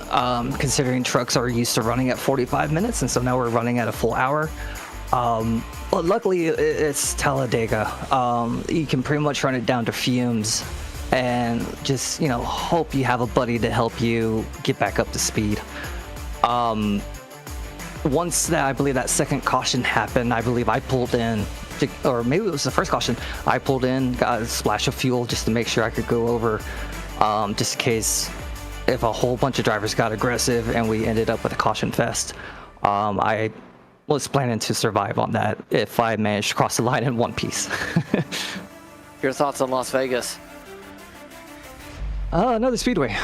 considering trucks are used to running at 45 minutes, and so now we're running at a full hour. But luckily, it's Talladega. You can pretty much run it down to fumes and just, you know, hope you have a buddy to help you get back up to speed. Once that, I believe that second caution happened, I believe I pulled in, or maybe it was the first caution, I pulled in, got a splash of fuel just to make sure I could go over, just in case if a whole bunch of drivers got aggressive and we ended up with a caution fest. I was planning to survive on that if I managed to cross the line in one piece. Your thoughts on Las Vegas? Another speedway.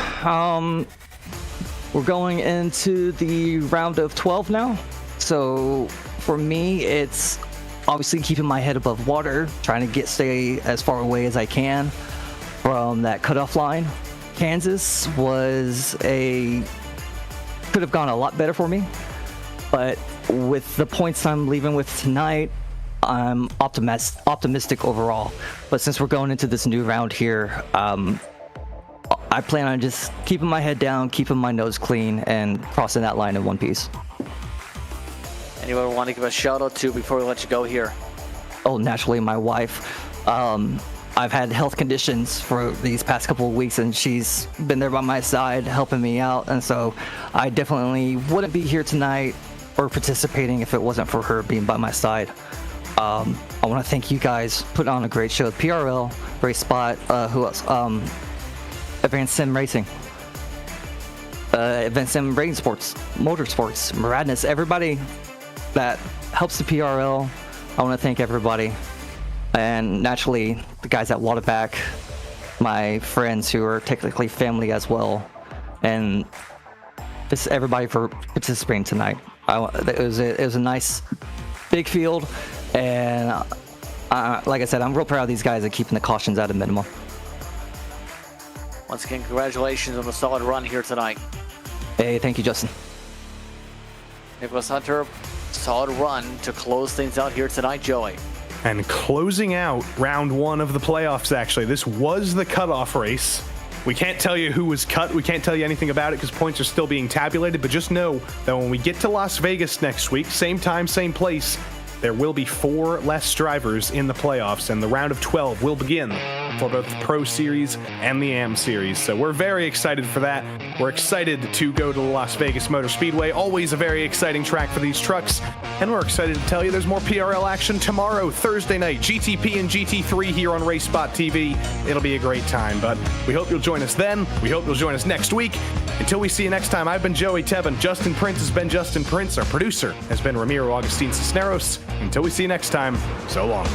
We're going into the round of 12 now. So for me, it's obviously keeping my head above water, trying to stay as far away as I can from that cutoff line. Kansas could have gone a lot better for me, but with the points I'm leaving with tonight, I'm optimistic overall. But since we're going into this new round here, I plan on just keeping my head down, keeping my nose clean, and crossing that line in one piece. Anyone want to give a shout out to before we let you go here? Oh, naturally, my wife. I've had health conditions for these past couple of weeks, and she's been there by my side, helping me out. And so I definitely wouldn't be here tonight or participating if it wasn't for her being by my side. I want to thank you guys. Put on a great show. PRL, RaceSpot, who else? Advanced Sim Racing. Events and Rain Sports, Motorsports, Radness, everybody that helps the PRL. I want to thank everybody. And naturally, the guys at Waterback, my friends who are technically family as well. And just everybody for participating tonight. It was a nice big field, and like I said, I'm real proud of these guys at keeping the cautions at a minimum. Once again, congratulations on the solid run here tonight. Hey, thank you, Justin. Nicholas Hunter, solid run to close things out here tonight, Joey. And closing out round one of the playoffs, actually. This was the cutoff race. We can't tell you who was cut. We can't tell you anything about it because points are still being tabulated. But just know that when we get to Las Vegas next week, same time, same place, there will be 4 less drivers in the playoffs, and the round of 12 will begin for both the Pro Series and the AM Series. So we're very excited for that. We're excited to go to the Las Vegas Motor Speedway, always a very exciting track for these trucks. And we're excited to tell you there's more PRL action tomorrow, Thursday night, GTP and GT3 here on RaceSpotTV. It'll be a great time, but we hope you'll join us then. We hope you'll join us next week. Until we see you next time, I've been Joey Tebben. Justin Prince has been Justin Prince. Our producer has been Ramiro Agustin Cisneros. Until we see you next time, so long.